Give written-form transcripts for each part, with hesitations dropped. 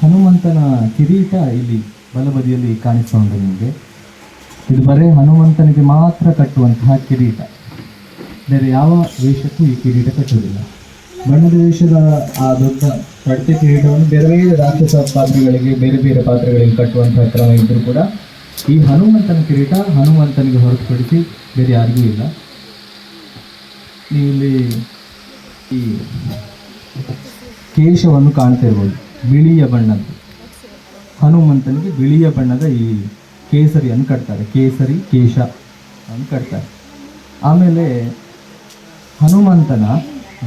ಹನುಮಂತನ ಕಿರೀಟ ಇಲ್ಲಿ ಬಲಬದಿಯಲ್ಲಿ ಕಾಣಿಸ್ತಾ ಉಂಟು ನಿಮಗೆ. ಇದು ಬರೀ ಹನುಮಂತನಿಗೆ ಮಾತ್ರ ಕಟ್ಟುವಂತಹ ಕಿರೀಟ, ಬೇರೆ ಯಾವ ವೇಷಕ್ಕೂ ಈ ಕಿರೀಟ ಕಟ್ಟುವುದಿಲ್ಲ. ಬಣ್ಣದ ವೇಷದ ಆ ದೊಡ್ಡ ಕಟ್ಟೆ ಕಿರೀಟವನ್ನು ಬೇರೆ ಬೇರೆ ರಾಕ್ಷಸ ಪಾತ್ರಗಳಿಗೆ, ಬೇರೆ ಬೇರೆ ಪಾತ್ರಗಳಿಗೆ ಕಟ್ಟುವಂತಹ ಕ್ರಮ ಇದ್ದರೂ ಕೂಡ ಈ ಹನುಮಂತನ ಕಿರೀಟ ಹನುಮಂತನಿಗೆ ಹೊರತುಪಡಿಸಿ ಬೇರೆ ಯಾರಿಗೂ ಇಲ್ಲ. ನೀವು ಇಲ್ಲಿ ಈ ಕೇಶವನ್ನು ಕಾಣ್ತಾ ಇರ್ಬೋದು, ಬಿಳಿಯ ಬಣ್ಣದ್ದು. ಹನುಮಂತನಿಗೆ ಬಿಳಿಯ ಬಣ್ಣದ ಈ ಕೇಸರಿಯನ್ನು ಕಟ್ತಾರೆ, ಕೇಸರಿ ಕೇಶ ಅನ್ನು ಕಟ್ತಾರೆ. ಆಮೇಲೆ ಹನುಮಂತನ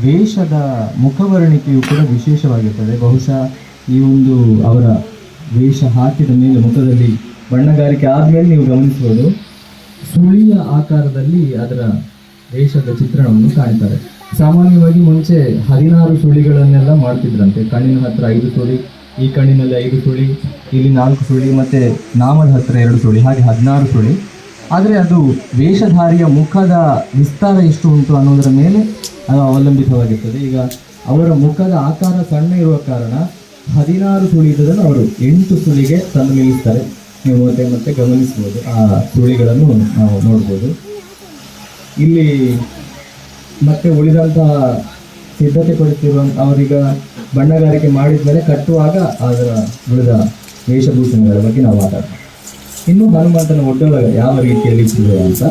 ವೇಷದ ಮುಖವರ್ಣಿಕೆಯು ಕೂಡ ವಿಶೇಷವಾಗಿರ್ತದೆ. ಬಹುಶಃ ಈ ಒಂದು ಅವರ ವೇಷ ಹಾಕಿದ ಮೇಲೆ ಮುಖದಲ್ಲಿ ಬಣ್ಣಗಾರಿಕೆ ಆದಮೇಲೆ ನೀವು ಗಮನಿಸ್ಬೋದು, ಸುಳಿಯ ಆಕಾರದಲ್ಲಿ ಅದರ ವೇಷದ ಚಿತ್ರಣವನ್ನು ಕಾಣ್ತಾರೆ. ಸಾಮಾನ್ಯವಾಗಿ ಮುಂಚೆ 16 ಸುಳಿಗಳನ್ನೆಲ್ಲ ಮಾಡ್ತಿದ್ರಂತೆ. ಕಣ್ಣಿನ ಹತ್ರ 5 ಸುಳಿ, ಈ ಕಣ್ಣಿನಲ್ಲಿ 5 ಸುಳಿ, ಇಲ್ಲಿ 4 ಸುಳಿ, ಮತ್ತು ನಾಮದ ಹತ್ರ 2 ಸುಳಿ, ಹಾಗೆ 16 ಸುಳಿ. ಆದರೆ ಅದು ವೇಷಧಾರಿಯ ಮುಖದ ವಿಸ್ತಾರ ಎಷ್ಟು ಉಂಟು ಅನ್ನೋದರ ಮೇಲೆ ಅದು ಅವಲಂಬಿತವಾಗಿರ್ತದೆ. ಈಗ ಅವರ ಮುಖದ ಆಕಾರ ಸಣ್ಣ ಇರುವ ಕಾರಣ 16 ಸುಳಿ ಇದ್ದದನ್ನು ಅವರು 8 ಸುಳಿಗೆ ತಂದು ನಿಲ್ಲಿಸ್ತಾರೆ. ನೀವು ಮತ್ತೆ ಗಮನಿಸ್ಬೋದು, ಆ ಸುಳಿಗಳನ್ನು ನಾವು ನೋಡ್ಬೋದು. ಇಲ್ಲಿ ಮತ್ತೆ ಉಳಿದಂತಹ ಸಿದ್ಧತೆ ಪಡಿಸಿರುವಂಥ ಅವರೀಗ ಬಣ್ಣಗಾರಿಕೆ ಮಾಡಿದ್ಮೇಲೆ ಕಟ್ಟುವಾಗ ಅದರ ಉಳಿದ ವೇಷಭೂಷಣಗಳ ಬಗ್ಗೆ ನಾವು ಮಾತಾಡ್ತೀವಿ. ಇನ್ನು ಹನುಮಂತನ ಒಡ್ಡೋಲಗ ಯಾವ ರೀತಿಯಲ್ಲಿ ಇರ್ತದೆ ಅಂತ,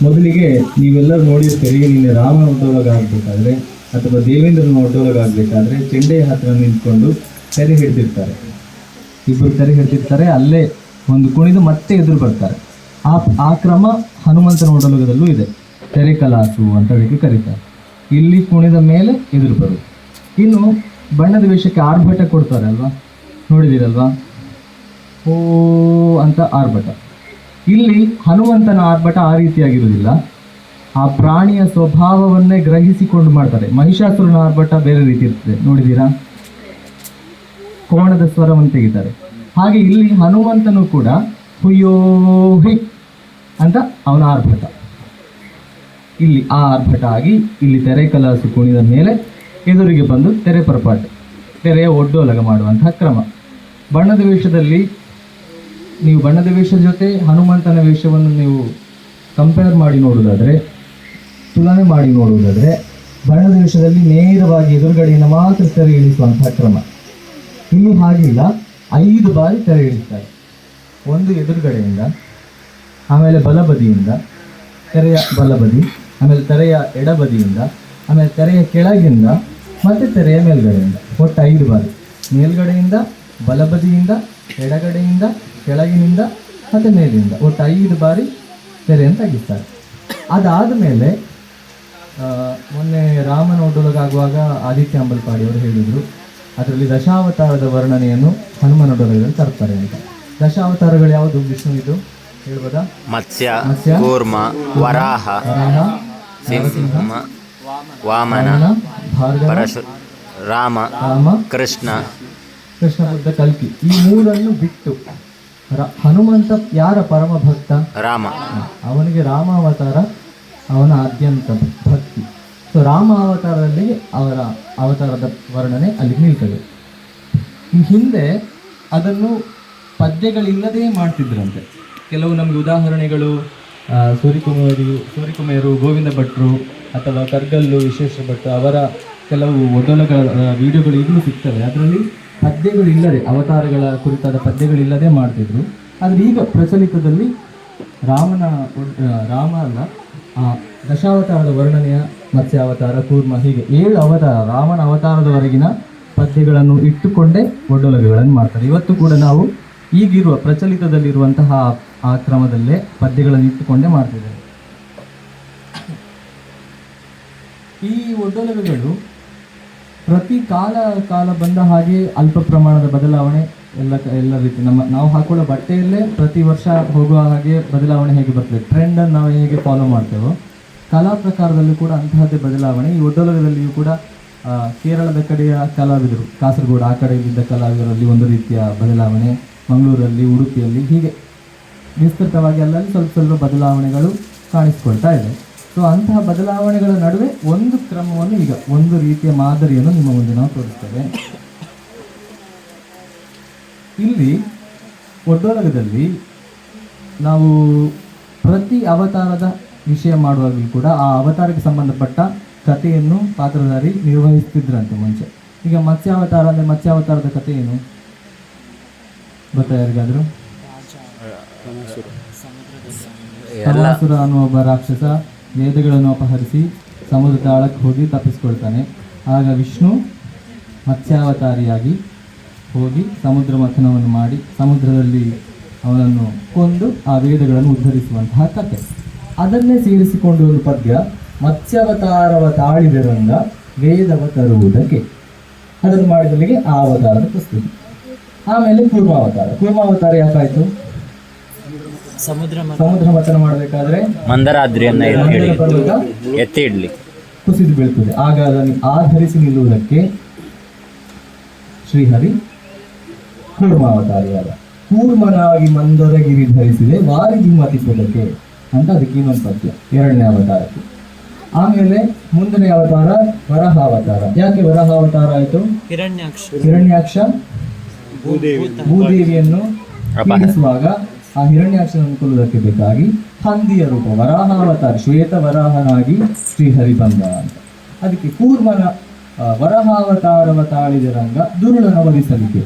ಮೊದಲಿಗೆ ನೀವೆಲ್ಲರೂ ನೋಡಿರ್ತೀರಿ, ನಿನ್ನೆ ರಾಮನ ಒಡ್ಡೋಲಗ ಆಗಬೇಕಾದ್ರೆ ಅಥವಾ ದೇವೇಂದ್ರನ ಒಡ್ಡೋಲಗ ಆಗಬೇಕಾದ್ರೆ ಚೆಂಡೆಯ ಹತ್ರ ನಿಂತ್ಕೊಂಡು ತೆರೆ ಹಿಡ್ದಿರ್ತಾರೆ. ಇಬ್ಬರು ತೆರೆ ಹಿಡ್ದಿರ್ತಾರೆ, ಅಲ್ಲೇ ಒಂದು ಕುಣಿದು ಮತ್ತೆ ಎದುರು ಬರ್ತಾರೆ. ಆ ಕ್ರಮ ಹನುಮಂತನ ಒಡ್ಡೋಲಗದಲ್ಲೂ ಇದೆ. ತೆರೆ ಕಲಾಸು ಅಂತ ಅದಕ್ಕೆ ಕರೀತಾರೆ. ಇಲ್ಲಿ ಕುಣಿದ ಮೇಲೆ ಎದುರು ಬರುವುದು. ಇನ್ನು ಬಣ್ಣದ ವೇಷಕ್ಕೆ ಆರ್ಭಟ ಕೊಡ್ತಾರೆ ಅಲ್ವಾ, ನೋಡಿದ್ದೀರಲ್ವಾ, ಓ ಅಂತ ಆರ್ಭಟ. ಇಲ್ಲಿ ಹನುಮಂತನ ಆರ್ಭಟ ಆ ರೀತಿಯಾಗಿರುವುದಿಲ್ಲ, ಆ ಪ್ರಾಣಿಯ ಸ್ವಭಾವವನ್ನೇ ಗ್ರಹಿಸಿಕೊಂಡು ಮಾಡ್ತಾರೆ. ಮಹಿಷಾಸುರನ ಆರ್ಭಟ ಬೇರೆ ರೀತಿ ಇರ್ತದೆ, ನೋಡಿದ್ದೀರಾ, ಕೋಣದ ಸ್ವರವನ್ನು ತೆಗಿತಾರೆ. ಹಾಗೆ ಇಲ್ಲಿ ಹನುಮಂತನು ಕೂಡ ಹುಯ್ಯೋ ಹಿ ಅಂತ ಅವನ ಆರ್ಭಟ. ಇಲ್ಲಿ ಆ ಆರ್ಭಟ ಆಗಿ ಇಲ್ಲಿ ತೆರೆ ಕಲಾಸು ಕುಣಿದ ಮೇಲೆ ಎದುರಿಗೆ ಬಂದು ತೆರೆ ಪರಪಾಟ, ತೆರೆಯ ಒಡ್ಡೋಲಗ ಮಾಡುವಂತಹ ಕ್ರಮ. ಬಣ್ಣದ ವೇಷದಲ್ಲಿ ನೀವು ಬಣ್ಣದ ವೇಷದ ಜೊತೆ ಹನುಮಂತನ ವೇಷವನ್ನು ನೀವು ಕಂಪೇರ್ ಮಾಡಿ ನೋಡುವುದಾದರೆ, ತುಲನೆ ಮಾಡಿ ನೋಡುವುದಾದರೆ, ಬಣ್ಣದ ವೇಷದಲ್ಲಿ ನೇರವಾಗಿ ಎದುರುಗಡೆಯಿಂದ ಮಾತ್ರ ತೆರೆ ಇಳಿಸುವಂತಹ ಕ್ರಮ. ಇಲ್ಲಿ ಹಾಗಿಲ್ಲ, 5 ಬಾರಿ ತೆರೆ ಇಳಿಸ್ತಾರೆ. ಒಂದು ಎದುರುಗಡೆಯಿಂದ, ಆಮೇಲೆ ಬಲಬದಿಯಿಂದ, ತೆರೆಯ ಬಲಬದಿ, ಆಮೇಲೆ ತೆರೆಯ ಎಡಬದಿಯಿಂದ, ಆಮೇಲೆ ತೆರೆಯ ಕೆಳಗಿಂದ, ಮತ್ತು ತೆರೆಯ ಮೇಲ್ಗಡೆಯಿಂದ. ಒಟ್ಟು 5 ಬಾರಿ ಮೇಲ್ಗಡೆಯಿಂದ, ಬಲಬದಿಯಿಂದ, ಎಡಗಡೆಯಿಂದ, ಕೆಳಗಿನಿಂದ ಮತ್ತು ಮೇಲಿಂದ ಒಟ್ಟು 5 ಬಾರಿ ತೆರೆಯನ್ನು ತೆಗಿತಾರೆ. ಅದಾದ ಮೇಲೆ ಮೊನ್ನೆ ರಾಮನ ಒಡ್ಡೋಲಗಾಗುವಾಗ ಆದಿತ್ಯ ಅಂಬಲ್ಪಾಡಿ ಅವರು ಹೇಳಿದರು, ಅದರಲ್ಲಿ ದಶಾವತಾರದ ವರ್ಣನೆಯನ್ನು ಹನುಮನ ಒಡ್ಡೋಲಗದಲ್ಲಿ ತರ್ತಾರೆ ಅಂತ. ದಶಾವತಾರಗಳು ಯಾವುದು ವಿಷ್ಣುವಿದು ಹೇಳ್ಬೋದಾ? ಮತ್ಸ್ಯ, ಕೂರ್ಮ, ವರಾಹ, ಸಿಂಹ, ವಾಮನ, ಪರಶು, ರಾಮ, ಕೃಷ್ಣ ಬುದ್ಧ, ಕಲ್ಕಿ. ಈ 3 ಬಿಟ್ಟು ಹನುಮಂತ ಯಾರ ಪರಮ ಭಕ್ತ? ರಾಮ. ಅವನಿಗೆ ರಾಮ ಅವತಾರ ಅವನ ಆದ್ಯಂತ ಭಕ್ತಿ. ಸೊ ರಾಮ ಅವತಾರದಲ್ಲಿ ಅವರ ಅವತಾರದ ವರ್ಣನೆ ಅಲ್ಲಿಗೆ ನಿಲ್ತದೆ. ಈ ಹಿಂದೆ ಅದನ್ನು ಪದ್ಯಗಳಿಲ್ಲದೇ ಮಾಡ್ತಿದ್ರಂತೆ. ಕೆಲವು ನಮಗೆ ಉದಾಹರಣೆಗಳು ಸೂರಿಕುಮಾರು, ಗೋವಿಂದ ಭಟ್ರು ಅಥವಾ ಕರ್ಗಲ್ಲು ವಿಶೇಷ ಭಟ್ರು ಅವರ ಕೆಲವು ಒಡ್ಡೋಲಗಳ ವಿಡಿಯೋಗಳು ಈಗಲೂ ಸಿಗ್ತವೆ. ಅದರಲ್ಲಿ ಪದ್ಯಗಳಿಲ್ಲದೆ, ಅವತಾರಗಳ ಕುರಿತಾದ ಪದ್ಯಗಳಿಲ್ಲದೆ ಮಾಡ್ತಿದ್ರು. ಆದರೆ ಈಗ ಪ್ರಚಲಿತದಲ್ಲಿ ರಾಮ ಅಲ್ಲ, ದಶಾವತಾರದ ವರ್ಣನೆಯ, ಮತ್ಸ್ಯಾವತಾರ, ಕೂರ್ಮ, ಹೀಗೆ 7 ಅವತಾರ, ರಾಮನ ಅವತಾರದವರೆಗಿನ ಪದ್ಯಗಳನ್ನು ಇಟ್ಟುಕೊಂಡೇ ಒಡ್ಡೋಲಗಗಳನ್ನು ಮಾಡ್ತಾರೆ. ಇವತ್ತು ಕೂಡ ನಾವು ಈಗಿರುವ ಪ್ರಚಲಿತದಲ್ಲಿರುವಂತಹ ಆ ಕ್ರಮದಲ್ಲೇ ಪದ್ಯಗಳನ್ನು ಇಟ್ಟುಕೊಂಡೇ ಮಾಡ್ತಿದ್ದಾರೆ. ಈ ಒಡ್ಡೋಲಗಗಳು ಪ್ರತಿ ಕಾಲ ಬಂದ ಹಾಗೆ ಅಲ್ಪ ಪ್ರಮಾಣದ ಬದಲಾವಣೆ ಎಲ್ಲ ರೀತಿ ನಾವು ಹಾಕೊಳ್ಳೋ ಬಟ್ಟೆಯಲ್ಲೇ ಪ್ರತಿ ವರ್ಷ ಹೋಗುವ ಹಾಗೆ ಬದಲಾವಣೆ ಹೇಗೆ ಬರ್ತದೆ, ಟ್ರೆಂಡನ್ನು ನಾವು ಹೇಗೆ ಫಾಲೋ ಮಾಡ್ತೇವೋ ಕಲಾ ಪ್ರಕಾರದಲ್ಲೂ ಕೂಡ ಅಂತಹದ್ದೇ ಬದಲಾವಣೆ. ಈ ಒಡ್ಡೋಲಗದಲ್ಲಿಯೂ ಕೂಡ ಕೇರಳದ ಕಡೆಯ ಕಲಾವಿದರು, ಕಾಸರಗೋಡು ಆ ಕಡೆ ಇದ್ದ ಕಲಾವಿದರಲ್ಲಿ ಒಂದು ರೀತಿಯ ಬದಲಾವಣೆ, ಮಂಗಳೂರಲ್ಲಿ, ಉಡುಪಿಯಲ್ಲಿ, ಹೀಗೆ ವಿಸ್ತೃತವಾಗಿ ಅಲ್ಲಲ್ಲಿ ಸ್ವಲ್ಪ ಬದಲಾವಣೆಗಳು ಕಾಣಿಸ್ಕೊಳ್ತಾ ಇದೆ. ಸೊ ಅಂತಹ ಬದಲಾವಣೆಗಳ ನಡುವೆ ಒಂದು ಕ್ರಮವನ್ನು, ಈಗ ಒಂದು ರೀತಿಯ ಮಾದರಿಯನ್ನು ನಿಮ್ಮ ಮುಂದೆ ನಾವು ತೋರಿಸ್ತೇವೆ. ಇಲ್ಲಿ ಒಡ್ಡೋಲಗದಲ್ಲಿ ನಾವು ಪ್ರತಿ ಅವತಾರದ ವಿಷಯ ಮಾಡುವಾಗಲೂ ಕೂಡ ಆ ಅವತಾರಕ್ಕೆ ಸಂಬಂಧಪಟ್ಟ ಕಥೆಯನ್ನು ಪಾತ್ರಧಾರಿ ನಿರ್ವಹಿಸ್ತಿದ್ರಂತೆ ಮುಂಚೆ. ಈಗ ಮತ್ಸ್ಯಾವತಾರ ಅಂದರೆ ಮತ್ಸ್ಯಾವತಾರದ ಕಥೆ ಏನು ಗೊತ್ತಾ ಯಾರಿಗಾದರೂ? ಸಮಾಸುರ ಅನ್ನುವ ಒಬ್ಬ ರಾಕ್ಷಸ ವೇದಗಳನ್ನು ಅಪಹರಿಸಿ ಸಮುದ್ರದ ಆಳಕ್ಕೆ ಹೋಗಿ ತಪ್ಪಿಸ್ಕೊಳ್ತಾನೆ. ಆಗ ವಿಷ್ಣು ಮತ್ಸ್ಯಾವತಾರಿಯಾಗಿ ಹೋಗಿ ಸಮುದ್ರ ಮಥನವನ್ನು ಮಾಡಿ ಸಮುದ್ರದಲ್ಲಿ ಅವನನ್ನು ಕೊಂದು ಆ ವೇದಗಳನ್ನು ಉದ್ಧರಿಸುವಂತಹ ಕಥೆ. ಅದನ್ನೇ ಸೇರಿಸಿಕೊಂಡು ಒಂದು ಪದ್ಯ, ಮತ್ಸ್ಯಾವತಾರವ ತಾಳಿದರಂಗ ವೇದವ ತರುವುದಕ್ಕೆ. ಅದನ್ನು ಮಾಡಿದಲ್ಲಿಗೆ ಆ ಅವತಾರದ ಪ್ರಸ್ತುತಿ. ಆಮೇಲೆ ಕೂರ್ಮಾವತಾರ ಯಾಕಾಯ್ತು? ಸಮುದ್ರ ಮಥನ ಮಾಡಬೇಕಾದ್ರೆ ಮಂದರಾದ್ರಿಯನ್ನ ಎತ್ತಿ ಇಡ್ಲಿ ಕುಸಿದು ಬೀಳ್ತದೆ. ಆಗ ಅದನ್ನು ಆಧರಿಸಿ ನಿಲ್ಲುವುದಕ್ಕೆ ಶ್ರೀಹರಿ ಕೂರ್ಮಾವತಾರಿಯಾದ. ಕೂರ್ಮನಾಗಿ ಮಂದರಗಿರಿ ಧರಿಸಿದೆ ವಾರಿಧಿ ಮತಿಸುವುದಕ್ಕೆ ಅಂತ ಅದಕ್ಕೆ ಇನ್ನೊಂದು ಪದ್ಯ, 2ನೇ ಅವತಾರಕ್ಕೆ. ಆಮೇಲೆ ಮುಂದನೇ ಅವತಾರ ವರಹಾವತಾರ. ಯಾಕೆ ವರಹಾವತಾರ ಆಯಿತು? ಹಿರಣ್ಯಾಕ್ಷ ಭೂದೇವಿಯನ್ನು ಪೀಡಿಸುವಾಗ ಆ ಹಿರಣ್ಯಾಕ್ಷನನ್ನು ಕೊಲ್ಲುವುದಕ್ಕೆ ಬೇಕಾಗಿ ಹಂದಿಯ ರೂಪ ವರಾಹಾವತಾರ, ಶ್ವೇತ ವರಾಹನಾಗಿ ಶ್ರೀಹರಿ ಬಂದ ಅಂತ. ಅದಕ್ಕೆ ಕೂರ್ಮನ ವರಹಾವತಾರವ ತಾಳಿದ ರಂಗ ದುರುಳನ ವಧಿಸಲಿಕ್ಕೆ,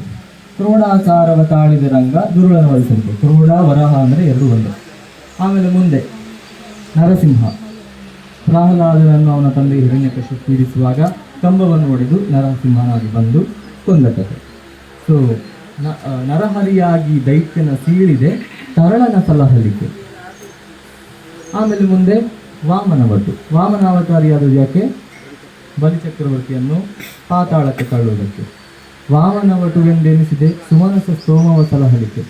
ಕ್ರೋಢಾಕಾರವ ತಾಳಿದ ರಂಗ ದುರುಳನ ವಧಿಸಲಿಕ್ಕೆ. ಕ್ರೋಢ ವರಾಹ ಅಂದರೆ 2 ಒಂದೇ. ಆಮೇಲೆ ಮುಂದೆ ನರಸಿಂಹ, ಪ್ರಹ್ಲಾದನನ್ನು ಅವನ ತಂದೆ ಹಿರಣ್ಯಕಶಿಪು ಪೀಡಿಸುವಾಗ ಕಂಬವನ್ನು ಒಡೆದು ನರಸಿಂಹನಾಗಿ ಬಂದು ಕೊಂದ ಕಥೆ. ಸೊ ನರಹರಿಯಾಗಿ ದೈತ್ಯನ ಸೀಳಿದೆ ತರಳನ ಸಲಹಲಿಕ್ಕೆ. ಆಮೇಲೆ ಮುಂದೆ ವಾಮನಾವತಾರಿಯಾದ ಯಾಕೆ? ಬಲಿಚಕ್ರವರ್ತಿಯನ್ನು ಪಾತಾಳಕ್ಕೆ ತಳ್ಳುವುದಕ್ಕೆ. ವಾಮನವಟುವೆಂದೆನಿಸಿದೆ ಸುಮನಸ ಸ್ತೋಮವ ಸಲಹಲಿಕ್ಕೆ.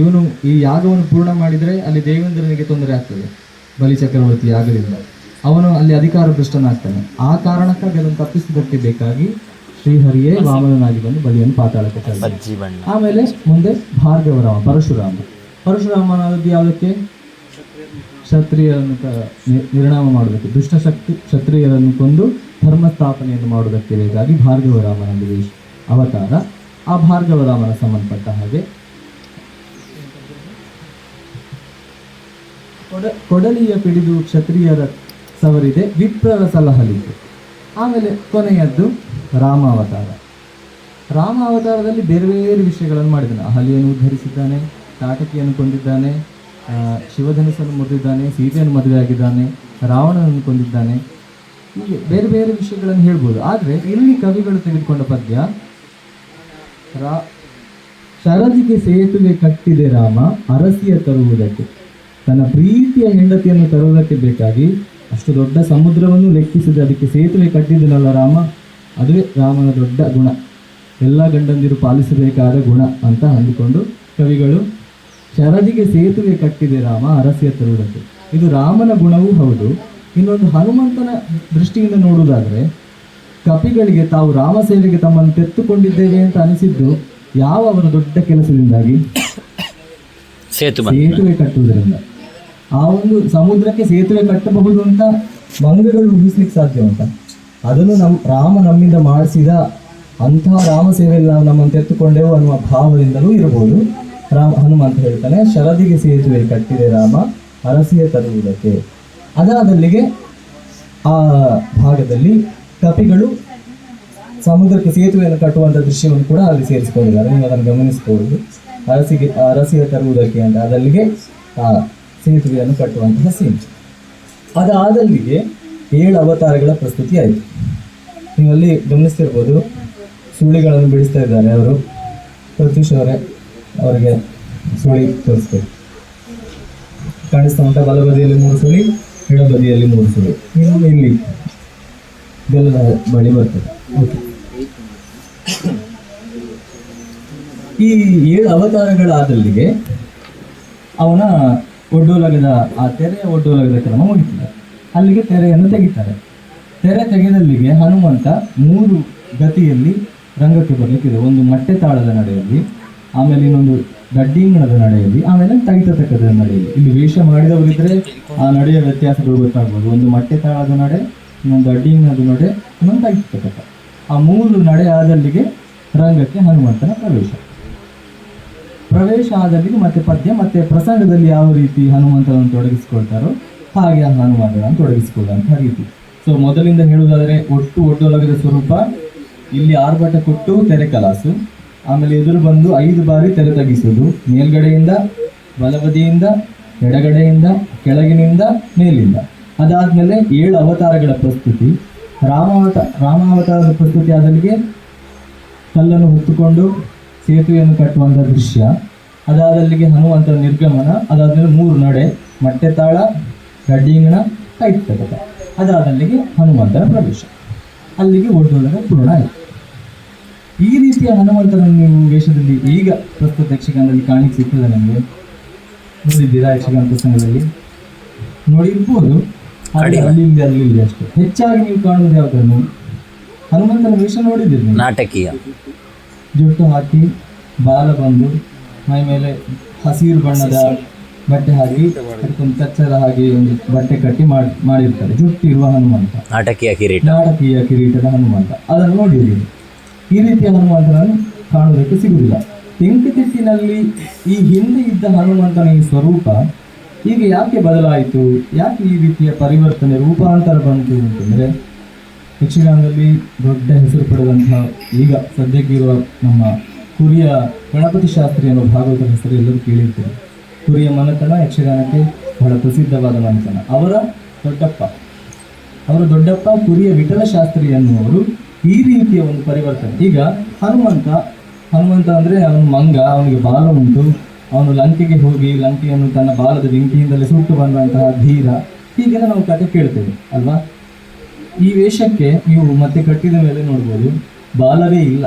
ಇವನು ಈ ಯಾಗವನ್ನು ಪೂರ್ಣ ಮಾಡಿದರೆ ಅಲ್ಲಿ ದೇವೇಂದ್ರನಿಗೆ ತೊಂದರೆ ಆಗ್ತದೆ, ಬಲಿಚಕ್ರವರ್ತಿ ಯಾಗದಿಂದ ಅವನು ಅಲ್ಲಿ ಅಧಿಕಾರ ಭ್ರಷ್ಟನಾಗ್ತಾನೆ. ಆ ಕಾರಣಕ್ಕಾಗಿ ಅದನ್ನು ತಪ್ಪಿಸುವುದಕ್ಕೆ ಬೇಕಾಗಿ ಶ್ರೀಹರಿಯೇ ವಾಮನನಾಗಿ ಬಂದು ಬಲಿಯನ್ನು ಪಾತಾಳಕ್ಕೆ ತಳ್ಳ. ಆಮೇಲೆ ಮುಂದೆ ಭಾರ್ಗವರಾಮ, ಪರಶುರಾಮನಾದದ್ದು ಯಾವುದಕ್ಕೆ? ಕ್ಷತ್ರಿಯರನ್ನು ನಿರ್ಣಾಮ ಮಾಡುವುದಕ್ಕೆ, ದುಷ್ಟಶಕ್ತಿ ಕ್ಷತ್ರಿಯರನ್ನು ಕೊಂದು ಧರ್ಮ ಸ್ಥಾಪನೆಯನ್ನು ಮಾಡುವುದಕ್ಕೆ ಬೇಕಾಗಿ ಭಾರ್ಗವರಾಮನ ಅವತಾರ. ಆ ಭಾರ್ಗವರಾಮನ ಸಂಬಂಧಪಟ್ಟ ಹಾಗೆ ಕೊಡಲಿಯ ಪಿಡಿದು ಕ್ಷತ್ರಿಯರ ಸವರಿದೆ ವಿಪ್ರರ ಸಲಹಲಿಕ್ಕೆ. ಆಮೇಲೆ ಕೊನೆಯದ್ದು ರಾಮಾವತಾರದಲ್ಲಿ ಬೇರೆ ಬೇರೆ ವಿಷಯಗಳನ್ನು ಮಾಡಿದ್ದಾನೆ. ಅಹಲ್ಯನ್ನು ಉದ್ಧರಿಸಿದ್ದಾನೆ, ಕಾಟಕಿಯನ್ನು ಕೊಂದಿದ್ದಾನೆ, ಶಿವಧನುಸನ್ನು ಮುರಿದಿದ್ದಾನೆ, ಸೀತೆಯನ್ನು ಮದುವೆಯಾಗಿದ್ದಾನೆ, ರಾವಣನನ್ನು ಕೊಂದಿದ್ದಾನೆ. ಹೀಗೆ ಬೇರೆ ಬೇರೆ ವಿಷಯಗಳನ್ನು ಹೇಳ್ಬೋದು. ಆದರೆ ಇಲ್ಲಿ ಕವಿಗಳು ತೆಗೆದುಕೊಂಡ ಪದ್ಯ ಶರದಿಗೆ ಸೇತುವೆ ಕಟ್ಟಿದೆ ರಾಮ ಅರಸಿಯ ತರುವುದಕ್ಕೆ. ತನ್ನ ಪ್ರೀತಿಯ ಹೆಂಡತಿಯನ್ನು ತರುವುದಕ್ಕೆ ಬೇಕಾಗಿ ಅಷ್ಟು ದೊಡ್ಡ ಸಮುದ್ರವನ್ನು ಲೆಕ್ಕಿಸಿದೆ, ಅದಕ್ಕೆ ಸೇತುವೆ ಕಟ್ಟಿದನಲ್ಲ ರಾಮ. ಅದುವೇ ರಾಮನ ದೊಡ್ಡ ಗುಣ, ಎಲ್ಲ ಗಂಡಂದಿರು ಪಾಲಿಸಬೇಕಾದ ಗುಣ ಅಂತ ಅಂದುಕೊಂಡು ಕವಿಗಳು ಶರದಿಗೆ ಸೇತುವೆ ಕಟ್ಟಿದೆ ರಾಮ ಅರಸಿಯ ತರುವುದಕ್ಕೆ. ಇದು ರಾಮನ ಗುಣವೂ ಹೌದು. ಇನ್ನೊಂದು ಹನುಮಂತನ ದೃಷ್ಟಿಯಿಂದ ನೋಡುವುದಾದರೆ ಕಪಿಗಳಿಗೆ ತಾವು ರಾಮ ಸೇವೆಗೆ ತಮ್ಮನ್ನು ತೆತ್ತುಕೊಂಡಿದ್ದೇವೆ ಅಂತ ಅನಿಸಿದ್ದು ಯಾವ ಅವರ ದೊಡ್ಡ ಕೆಲಸದಿಂದಾಗಿ? ಸೇತುವೆ ಕಟ್ಟುವುದರಿಂದ. ಆ ಒಂದು ಸಮುದ್ರಕ್ಕೆ ಸೇತುವೆ ಕಟ್ಟಬಹುದು ಅಂತ ಮಂಗಗಳು ಊಹಿಸ್ಲಿಕ್ಕೆ ಸಾಧ್ಯ ಉಂಟ? ಅದನ್ನು ರಾಮ ನಮ್ಮಿಂದ ಮಾಡಿಸಿದ ಅಂತಹ ರಾಮ ಸೇವೆಯಲ್ಲಿ ನಾವು ನಮ್ಮನ್ನು ತೆತ್ತುಕೊಂಡೆವು ಅನ್ನುವ ಭಾವದಿಂದಲೂ ಇರಬಹುದು. ಹನುಮಂತ ಹೇಳ್ತಾನೆ ಶರದಿಗೆ ಸೇತುವೆ ಕಟ್ಟಿದೆ ರಾಮ ಅರಸಿಯ ತರುವುದಕ್ಕೆ. ಅದಾದಲ್ಲಿಗೆ ಆ ಭಾಗದಲ್ಲಿ ಕಪಿಗಳು ಸಮುದ್ರಕ್ಕೆ ಸೇತುವೆಯನ್ನು ಕಟ್ಟುವಂಥ ದೃಶ್ಯವನ್ನು ಕೂಡ ಅಲ್ಲಿ ಸೇರಿಸಿಕೊಂಡಿದ್ದಾರೆ. ನೀವು ಅದನ್ನು ಗಮನಿಸಬಹುದು. ಅರಸಿಯ ತರುವುದಕ್ಕೆ ಅಂತ ಅದಲ್ಲಿಗೆ ಆ ಸೇತುವೆಯನ್ನು ಕಟ್ಟುವಂತಹ ಸೀನ್. ಅದಾದಲ್ಲಿಗೆ 7 ಅವತಾರಗಳ ಪ್ರಸ್ತುತಿ ಆಯಿತು. ನೀವಲ್ಲಿ ಗಮನಿಸ್ತಿರ್ಬೋದು, ಸುಳಿಗಳನ್ನು ಬಿಡಿಸ್ತಾ ಇದ್ದಾರೆ ಅವರು. ಪ್ರತ್ಯೂಷ್ ಅವರೇ ಅವರಿಗೆ ಸುಳಿ ತೋರಿಸ್ಬೇಕು. ಕಾಣಿಸ್ತಾ ಉಂಟ? ಬಲಬದಿಯಲ್ಲಿ 3 ಸುಳಿ, ಎಡಬದಿಯಲ್ಲಿ 3 ಸುಳಿ. ಇನ್ನು ಇಲ್ಲಿ ಬೆಲ್ಲದ ಬಳಿ ಬರ್ತದೆ. ಓಕೆ, ಈ 7 ಅವತಾರಗಳಾದಲ್ಲಿಗೆ ಅವನ ಒಡ್ಡೋಲಗದ ಆ ತೆರೆಯ ಒಡ್ಡೋಲಗದ ಕ್ರಮ ಮುಗಿತಾರೆ. ಅಲ್ಲಿಗೆ ತೆರೆಯನ್ನು ತೆಗಿತಾರೆ. ತೆರೆ ತೆಗೆದಲ್ಲಿಗೆ ಹನುಮಂತ 3 ಗತಿಯಲ್ಲಿ ರಂಗಕ್ಕೆ ಬರಲಿಕ್ಕಿದೆ. ಒಂದು ಮಟ್ಟೆ ತಾಳದ ನಡೆಯಲ್ಲಿ, ಆಮೇಲೆ ಇನ್ನೊಂದು ಗಡ್ಡಿಂಗಣದ ನಡೆಯಲ್ಲಿ, ಆಮೇಲೆ ತೈತತಕದ ನಡೆಯಲ್ಲಿ. ಇಲ್ಲಿ ವೇಷ ಮಾಡಿದವರಿದ್ರೆ ಆ ನಡೆಯ ವ್ಯತ್ಯಾಸಗಳು ಗೊತ್ತಾಗ್ಬೋದು. ಒಂದು ಮಟ್ಟೆ ತಾಳದ ನಡೆ, ಇನ್ನೊಂದು ಅಡ್ಡಿಂಗಣದ ನಡೆ, ಇನ್ನೊಂದು ತೈತತಕ. ಆ 3 ನಡೆ ಆದಲ್ಲಿಗೆ ರಂಗಕ್ಕೆ ಹನುಮಂತನ ಪ್ರವೇಶ. ಪ್ರವೇಶ ಆದಲ್ಲಿ ಮತ್ತೆ ಪದ್ಯ ಮತ್ತೆ ಪ್ರಸಂಗದಲ್ಲಿ ಯಾವ ರೀತಿ ಹನುಮಂತನನ್ನು ತೊಡಗಿಸ್ಕೊಳ್ತಾರೋ ಹಾಗೆ ಆ ಹನುಮಂತನನ್ನು ತೊಡಗಿಸಿಕೊಳ್ಳುವಂತಹ ರೀತಿ. ಸೊ ಮೊದಲಿಂದ ಹೇಳುವುದಾದರೆ ಒಟ್ಟು ಒಡ್ಡೊಲಗದ ಸ್ವರೂಪ, ಇಲ್ಲಿ ಆರ್ಭಟ ಕೊಟ್ಟು ತೆರೆ ಕಲಾಸು, ಆಮೇಲೆ ಎದುರು ಬಂದು 5 ಬಾರಿ ತೆರೆ ತಗ್ಗಿಸುವುದು, ಮೇಲ್ಗಡೆಯಿಂದ, ಬಲಬದಿಯಿಂದ, ಎಡಗಡೆಯಿಂದ, ಕೆಳಗಿನಿಂದ, ಮೇಲಿಂದ. ಅದಾದ್ಮೇಲೆ 7 ಅವತಾರಗಳ ಪ್ರಸ್ತುತಿ, ರಾಮಾವತಾರದ ಪ್ರಸ್ತುತಿ ಆದಲ್ಲಿಗೆ ಕಲ್ಲನ್ನು ಹೊತ್ತುಕೊಂಡು ಸೇತುವೆಯನ್ನು ಕಟ್ಟುವಂಥ ದೃಶ್ಯ, ಅದಾದಲ್ಲಿಗೆ ಹನುಮಂತನ ನಿರ್ಗಮನ, ಅದಾದ್ಮೇಲೆ 3 ನಡೆ, ಮಟ್ಟೆ ತಾಳ, ಗಡ್ಡಿಂಗಣ, ಕೈತಗತ, ಅದಾದಲ್ಲಿಗೆ ಹನುಮಂತನ ಪ್ರವೇಶ, ಅಲ್ಲಿಗೆ ಒಡ್ಡೊಲಗ ಪೂರ್ಣ ಆಯಿತು. ಈ ರೀತಿಯ ಹನುಮಂತನನ್ನು ನೀವು ವೇಷದಲ್ಲಿ ಈಗ ಪ್ರಸ್ತುತ ಯಕ್ಷಗಾನದಲ್ಲಿ ಕಾಣಿಕೆ ಸಿಗ್ತದೆ ನಮಗೆ. ನೋಡಿದ್ದೀರಾ ಯಕ್ಷಗಾನ ಪ್ರಸಂಗದಲ್ಲಿ? ನೋಡಿರ್ಬೋದು, ಅಲ್ಲಿ ಅಲ್ಲಿ ಅಷ್ಟೇ. ಹೆಚ್ಚಾಗಿ ನೀವು ಕಾಣುವುದು ಯಾವುದನ್ನು? ಹನುಮಂತನ ವೇಷ ನೋಡಿದ್ದೀರಿ ನೀವು? ನಾಟಕೀಯ. ಜುಟ್ಟು ಹಾಕಿ, ಬಾಲ ಬಂದು, ಮೈ ಮೇಲೆ ಹಸಿರು ಬಣ್ಣದ ಬಟ್ಟೆ ಹಾಕಿ, ಅದಕ್ಕೊಂದು ಕಚ್ಚದ ಹಾಗೆ ಒಂದು ಬಟ್ಟೆ ಕಟ್ಟಿ ಮಾಡಿರ್ತಾರೆ. ಜುಟ್ಟಿರುವ ಹನುಮಂತ, ನಾಟಕೀಯ ಕಿರೀಟದ ಹನುಮಂತ, ಅದನ್ನು ನೋಡಿದ್ದೀರಿ. ಈ ರೀತಿಯ ಹನುಮಂತನನ್ನು ಕಾಣುವುದಕ್ಕೆ ಸಿಗುವುದಿಲ್ಲ. ತೆಂಕುತಿಟ್ಟಿನಲ್ಲಿ ಈ ಹಿಂದೆ ಇದ್ದ ಹನುಮಂತನ ಈ ಸ್ವರೂಪ ಈಗ ಯಾಕೆ ಬದಲಾಯಿತು, ಯಾಕೆ ಈ ರೀತಿಯ ಪರಿವರ್ತನೆ, ರೂಪಾಂತರ ಬಂತು ಅಂತಂದರೆ, ಯಕ್ಷಗಾನದಲ್ಲಿ ದೊಡ್ಡ ಹೆಸರು ಪಡೆದಂತಹ ಈಗ ಸದ್ಯಕ್ಕಿರುವ ನಮ್ಮ ಕುರಿಯ ಗಣಪತಿ ಶಾಸ್ತ್ರಿ ಅನ್ನೋ ಭಾಗವತರ ಹೆಸರು ಎಲ್ಲರೂ ಕೇಳಿರ್ತಾರೆ. ಕುರಿಯ ಮನೆತನ ಯಕ್ಷಗಾನಕ್ಕೆ ಬಹಳ ಪ್ರಸಿದ್ಧವಾದ ಮನೆತನ. ಅವರ ದೊಡ್ಡಪ್ಪ ಕುರಿಯ ವಿಠಲ ಶಾಸ್ತ್ರಿ ಎನ್ನುವರು ಈ ರೀತಿಯ ಒಂದು ಪರಿವರ್ತನೆ. ಈಗ ಹನುಮಂತ ಅಂದರೆ ಅವನು ಮಂಗ, ಅವನಿಗೆ ಬಾಲ ಉಂಟು, ಅವನು ಲಂಕೆಗೆ ಹೋಗಿ ಲಂಕೆಯನ್ನು ತನ್ನ ಬಾಲದ ಬೆಂಕಿಯಿಂದಲೇ ಸುಟ್ಟು ಬಂದಂತಹ ಧೀರ, ಹೀಗೆಲ್ಲ ನಾವು ಕತೆ ಕೇಳ್ತೇವೆ ಅಲ್ವಾ. ಈ ವೇಷಕ್ಕೆ ನೀವು ಮತ್ತೆ ಕಟ್ಟಿದ ಮೇಲೆ ನೋಡ್ಬೋದು, ಬಾಲವೇ ಇಲ್ಲ,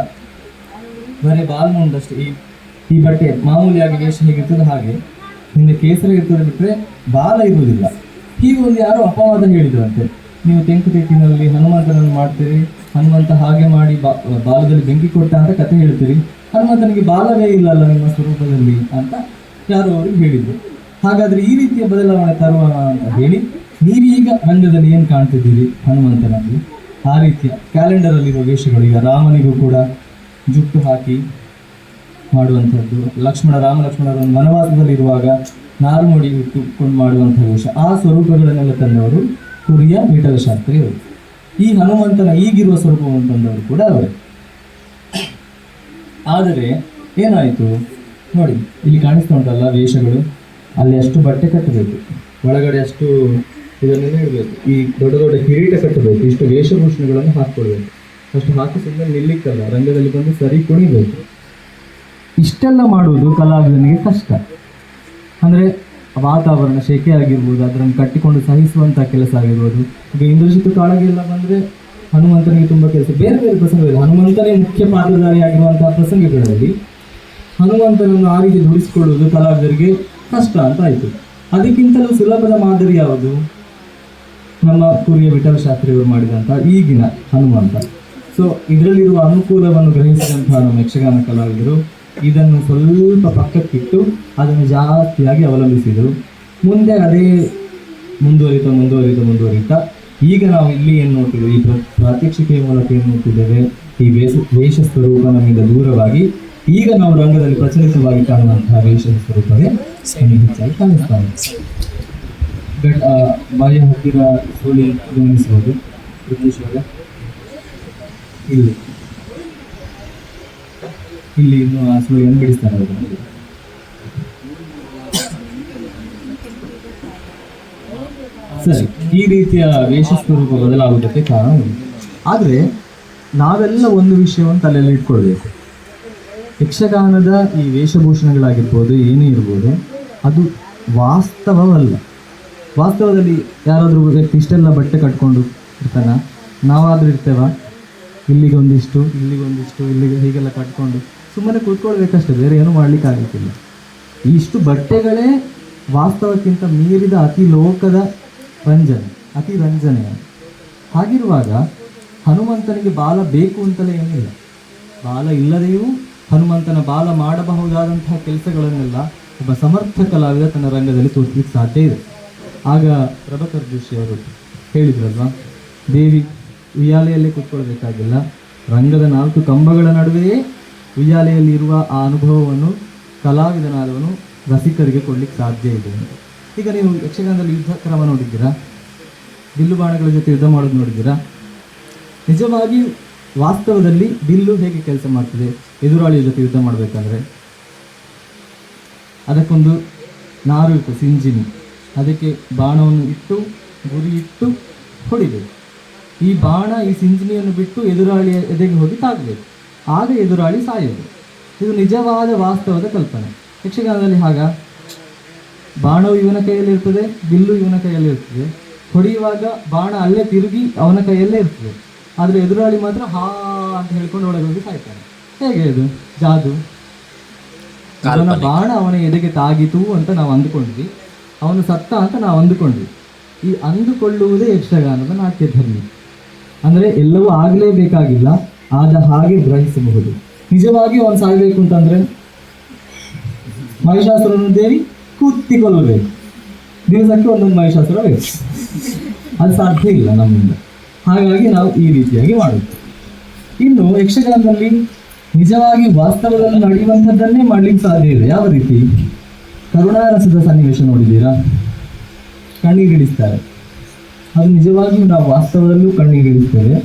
ಬರೀ ಬಾಲ್ ಮುಂದಷ್ಟೇ. ಈ ಬಟ್ಟೆ ಮಾಮೂಲಿಯಾಗಿ ವೇಷ ಹೇಗಿರ್ತದೆ ಹಾಗೆ ಹಿಂದೆ ಕೇಸರಿ ಇರ್ತದೆ, ಬಿಟ್ಟರೆ ಬಾಲ ಇರುವುದಿಲ್ಲ. ಹೀಗೆ ಒಂದು ಯಾರೋ ಅಪವಾದ ಹೇಳಿದ್ರಂತೆ, ನೀವು ತೆಂಕುತಿಟ್ಟಿನಲ್ಲಿ ಹನುಮಂತನನ್ನು ಮಾಡ್ತೀರಿ, ಹನುಮಂತ ಹಾಗೆ ಮಾಡಿ ಬಾಲದಲ್ಲಿ ಬೆಂಕಿ ಕೊಟ್ಟ ಅಂತ ಕತೆ ಹೇಳ್ತೀರಿ, ಹನುಮಂತನಿಗೆ ಬಾಲವೇ ಇಲ್ಲಲ್ಲ ನಿಮ್ಮ ಸ್ವರೂಪದಲ್ಲಿ ಅಂತ ಯಾರೋ ಅವ್ರಿಗೆ ಹೇಳಿದ್ರು. ಹಾಗಾದ್ರೆ ಈ ರೀತಿಯ ಬದಲಾವಣೆ ತರುವಣ ಅಂತ ಹೇಳಿ ನೀವೀಗ ರಂಗದಲ್ಲಿ ಏನು ಕಾಣ್ತಿದ್ದೀರಿ ಹನುಮಂತನಲ್ಲಿ, ಆ ರೀತಿಯ ಕ್ಯಾಲೆಂಡರಲ್ಲಿರುವ ವೇಷಗಳು. ಈಗ ರಾಮನಿಗೂ ಕೂಡ ಜುಟ್ಟು ಹಾಕಿ ಮಾಡುವಂಥದ್ದು, ರಾಮ ಲಕ್ಷ್ಮಣರನ್ನು ವನವಾಸದಲ್ಲಿರುವಾಗ ನಾರುಮಡಿ ಉಟ್ಟುಕೊಂಡು ಮಾಡುವಂಥ ವೇಷ, ಆ ಸ್ವರೂಪಗಳನ್ನೆಲ್ಲ ತಂದವರು ಕುರಿಯ ವಿಠಲ ಶಾಸ್ತ್ರಿ ಅವರು. ಈ ಹನುಮಂತನ ಈಗಿರುವ ಸ್ವರೂಪವನ್ನು ತಂದವರು ಕೂಡ ಅವರೇ. ಆದರೆ ಏನಾಯಿತು ನೋಡಿ, ಇಲ್ಲಿ ಕಾಣಿಸ್ತಾ ಉಂಟಲ್ಲ ವೇಷಗಳು, ಅಲ್ಲಿ ಅಷ್ಟು ಬಟ್ಟೆ ಕಟ್ಟಬೇಕು, ಒಳಗಡೆ ಅಷ್ಟು ಇದನ್ನೆಲ್ಲ ಇಡಬೇಕು, ಈ ದೊಡ್ಡ ದೊಡ್ಡ ಕಿರೀಟ ಕಟ್ಟಬೇಕು, ಇಷ್ಟು ವೇಷಭೂಷಣಗಳನ್ನು ಹಾಕ್ಕೊಳ್ಬೇಕು, ಅಷ್ಟು ಹಾಕಿ ಸುಮ್ಮನೆ ನಿಲ್ಲಿಕ್ಕಲ್ಲ, ರಂಗದಲ್ಲಿ ಬಂದು ಸರಿ ಕುಣಿಬೇಕು. ಇಷ್ಟೆಲ್ಲ ಮಾಡುವುದು ಕಲಾವಿದನಿಗೆ ಕಷ್ಟ. ಅಂದರೆ ವಾತಾವರಣ ಶೆಕೆ ಆಗಿರ್ಬೋದು, ಅದನ್ನು ಕಟ್ಟಿಕೊಂಡು ಸಹಿಸುವಂಥ ಕೆಲಸ ಆಗಿರ್ಬೋದು. ಈಗ ಇಂದ್ರಜಿತ್ತು ಕಾಳಗೆ ಎಲ್ಲ ಬಂದರೆ ಹನುಮಂತನಿಗೆ ತುಂಬ ಕೆಲಸ. ಬೇರೆ ಬೇರೆ ಪ್ರಸಂಗದಲ್ಲಿ ಹನುಮಂತನೇ ಮುಖ್ಯ ಪಾತ್ರಧಾರಿ ಆಗಿರುವಂತಹ ಪ್ರಸಂಗಗಳಲ್ಲಿ ಹನುಮಂತನನ್ನು ಆ ರೀತಿ ದುಡಿಸಿಕೊಳ್ಳುವುದು ಕಲಾವಿದರಿಗೆ ಕಷ್ಟ ಅಂತ ಆಯಿತು. ಅದಕ್ಕಿಂತಲೂ ಸುಲಭದ ಮಾದರಿ ಯಾವುದು? ನಮ್ಮ ಕುರಿಯ ವಿಠಲ ಶಾಸ್ತ್ರಿಯವರು ಮಾಡಿದಂಥ ಈಗಿನ ಹನುಮಂತ. ಸೊ ಇದರಲ್ಲಿರುವ ಅನುಕೂಲವನ್ನು ಗ್ರಹಿಸಿದಂತಹ ನಮ್ಮ ಯಕ್ಷಗಾನ ಕಲಾವಿದರು ಇದನ್ನು ಸ್ವಲ್ಪ ಪಕ್ಕಕ್ಕಿಟ್ಟು ಅದನ್ನು ಜಾಸ್ತಿಯಾಗಿ ಅವಲಂಬಿಸಿದರು. ಮುಂದೆ ಅದೇ ಮುಂದುವರಿತಾ ಈಗ ನಾವು ಇಲ್ಲಿ ಏನು ನೋಡ್ತಿದ್ದೇವೆ, ಈ ಪ್ರಾತ್ಯಕ್ಷಿಕೆಯ ಮೂಲಕ ಏನು ನೋಡ್ತಿದ್ದೇವೆ, ಈ ವೇಷ ಸ್ವರೂಪ ನಮ್ಮಿಂದ ದೂರವಾಗಿ ಈಗ ನಾವು ರಂಗದಲ್ಲಿ ಪ್ರಚಲಿತವಾಗಿ ಕಾಣುವಂತಹ ವೇಷ ಸ್ವರೂಪವೇ ಹೆಚ್ಚಾಗಿ ಕಾಣಿಸ್ತಾನೆ. ಬಾಯ ಹತ್ತಿರ ಸೋಳಿ ಗಮನಿಸಬಹುದು. ಇಲ್ಲಿ ಇನ್ನು ಆ ಸುಳಿಯನ್ನು ಬಿಡಿಸ್ತಾನೆ ಅವರು. ಸರಿ, ಈ ರೀತಿಯ ವೇಷ ಸ್ವರೂಪ ಬದಲಾಗುವುದಕ್ಕೆ ಕಾರಣ ಉಂಟು. ಆದರೆ ನಾವೆಲ್ಲ ಒಂದು ವಿಷಯವನ್ನು ತಲೆಯಲ್ಲಿ ಇಟ್ಕೊಳ್ಬೇಕು. ಯಕ್ಷಗಾನದ ಈ ವೇಷಭೂಷಣಗಳಾಗಿರ್ಬೋದು, ಏನೇ ಇರ್ಬೋದು, ಅದು ವಾಸ್ತವವಲ್ಲ. ವಾಸ್ತವದಲ್ಲಿ ಯಾರಾದರೂ ವ್ಯಕ್ತಿ ಇಷ್ಟೆಲ್ಲ ಬಟ್ಟೆ ಕಟ್ಕೊಂಡು ಇರ್ತಾನ? ನಾವಾದರೂ ಇರ್ತೇವ? ಇಲ್ಲಿಗೊಂದಿಷ್ಟು ಇಲ್ಲಿಗೆ ಹೀಗೆಲ್ಲ ಕಟ್ಕೊಂಡು ಸುಮ್ಮನೆ ಕೂತ್ಕೊಳ್ಬೇಕಷ್ಟೇ, ಬೇರೆ ಏನೂ ಮಾಡಲಿಕ್ಕೆ ಆಗಲಿಕ್ಕಿಲ್ಲ. ಇಷ್ಟು ಬಟ್ಟೆಗಳೇ ವಾಸ್ತವಕ್ಕಿಂತ ಮೀರಿದ ಅತಿ ಲೋಕದ ಅತಿ ರಂಜನೆ. ಹಾಗಿರುವಾಗ ಹನುಮಂತನಿಗೆ ಬಾಲ ಬೇಕು ಅಂತಲೇ ಏನಿಲ್ಲ. ಬಾಲ ಇಲ್ಲದೆಯೂ ಹನುಮಂತನ ಬಾಲ ಮಾಡಬಹುದಾದಂತಹ ಕೆಲಸಗಳನ್ನೆಲ್ಲ ಒಬ್ಬ ಸಮರ್ಥ ಕಲಾವಿದ ತನ್ನ ರಂಗದಲ್ಲಿ ತೋರಿಸಲಿಕ್ಕೆ ಸಾಧ್ಯ ಇದೆ. ಆಗ ಪ್ರಭಾಕರ್ ಜೋಶಿ ಅವರು ಹೇಳಿದ್ರಲ್ವಾ, ದೇವಿ ಉಯ್ಯಾಲೆಯಲ್ಲೇ ಕೂತ್ಕೊಳ್ಬೇಕಾಗಿಲ್ಲ, ರಂಗದ 4 ಕಂಬಗಳ ನಡುವೆಯೇ ಉಯ್ಯಾಲೆಯಲ್ಲಿ ಇರುವ ಆ ಅನುಭವವನ್ನು ಕಲಾವಿದನಾದವನು ರಸಿಕರಿಗೆ ಕೊಡ್ಲಿಕ್ಕೆ ಸಾಧ್ಯ ಇದೆ ಅಂತ. ಈಗ ನೀವು ಯಕ್ಷಗಾನದಲ್ಲಿ ಯುದ್ಧ ಕ್ರಮ ನೋಡಿದ್ದೀರಾ? ಬಿಲ್ಲು ಬಾಣಗಳ ಜೊತೆ ಯುದ್ಧ ಮಾಡೋದು ನೋಡಿದ್ದೀರಾ? ನಿಜವಾಗಿ ವಾಸ್ತವದಲ್ಲಿ ಬಿಲ್ಲು ಹೇಗೆ ಕೆಲಸ ಮಾಡ್ತದೆ? ಎದುರಾಳಿಯ ಜೊತೆ ಯುದ್ಧ ಮಾಡಬೇಕಾದ್ರೆ ಅದಕ್ಕೊಂದು ನಾರು ಇಟ್ಟು ಸಿಂಜಿನಿ, ಅದಕ್ಕೆ ಬಾಣವನ್ನು ಇಟ್ಟು ಗುರಿ ಇಟ್ಟು ಹೊಡಿಬೇಕು. ಈ ಬಾಣ ಈ ಸಿಂಜಿನಿಯನ್ನು ಬಿಟ್ಟು ಎದುರಾಳಿಯ ಎದೆಗೆ ಹೋಗಿ ತಾಗಬೇಕು, ಆಗ ಎದುರಾಳಿ ಸಾಯೋದು. ಇದು ನಿಜವಾದ ವಾಸ್ತವದ ಕಲ್ಪನೆ. ಯಕ್ಷಗಾನದಲ್ಲಿ ಹಾಗ ಬಾಣವು ಇವನ ಕೈಯಲ್ಲಿ ಇರ್ತದೆ, ಬಿಲ್ಲು ಇವನ ಕೈಯಲ್ಲಿ ಇರ್ತದೆ. ಹೊಡೆಯುವಾಗ ಬಾಣ ಅಲ್ಲೇ ತಿರುಗಿ ಅವನ ಕೈಯಲ್ಲೇ ಇರ್ತದೆ, ಆದರೆ ಎದುರಾಳಿ ಮಾತ್ರ ಹಾ ಅಂತ ಹೇಳ್ಕೊಂಡು ಒಳಗೆ ಹೋಗಿ ಸಾಯ್ತಾನೆ. ಹೇಗೆ ಇದು ಜಾದು? ಅವನ ಬಾಣ ಅವನ ಎದೆಗೆ ತಾಗಿತು ಅಂತ ನಾವು ಅಂದುಕೊಂಡ್ವಿ, ಅವನು ಸತ್ತ ಅಂತ ನಾವು ಅಂದುಕೊಂಡ್ವಿ. ಈ ಅಂದುಕೊಳ್ಳುವುದೇ ಯಕ್ಷಗಾನದ ನಾಟ್ಯ ಧರ್ಮ. ಅಂದರೆ ಎಲ್ಲವೂ ಆಗಲೇಬೇಕಾಗಿಲ್ಲ, ಆದ ಹಾಗೆ ಗ್ರಹಿಸಬಹುದು. ನಿಜವಾಗಿ ಅವನು ಸಾಯಬೇಕು ಅಂತಂದ್ರೆ ಮಹಿಷಾಸುರನ ದೇವಿ ಕೂತಿಕೊಳ್ಳಬೇಕು, ದಿವಸಕ್ಕೆ ಒಂದೊಂದು ಮಹಿಷಾಸುರ ಬೇಕು. ಅದು ಸಾಧ್ಯ ಇಲ್ಲ ನಮ್ಮಿಂದ. ಹಾಗಾಗಿ ನಾವು ಈ ರೀತಿಯಾಗಿ ಮಾಡುತ್ತೇವೆ. ಇನ್ನು ಯಕ್ಷಗಾನದಲ್ಲಿ ನಿಜವಾಗಿ ವಾಸ್ತವದಲ್ಲಿ ನಡೆಯುವಂಥದ್ದನ್ನೇ ಮಾಡ್ಲಿಕ್ಕೆ ಸಾಧ್ಯ ಇದೆ. ಯಾವ ರೀತಿ? ಕರುಣಾರಸದ ಸನ್ನಿವೇಶ ನೋಡಿದ್ದೀರಾ? ಕಣ್ಣೀರಿಡಿಸ್ತಾರೆ. ಅದು ನಿಜವಾಗಿಯೂ ನಾವು ವಾಸ್ತವದಲ್ಲೂ ಕಣ್ಣೀರಿಡಿಸ್ತೇವೆ,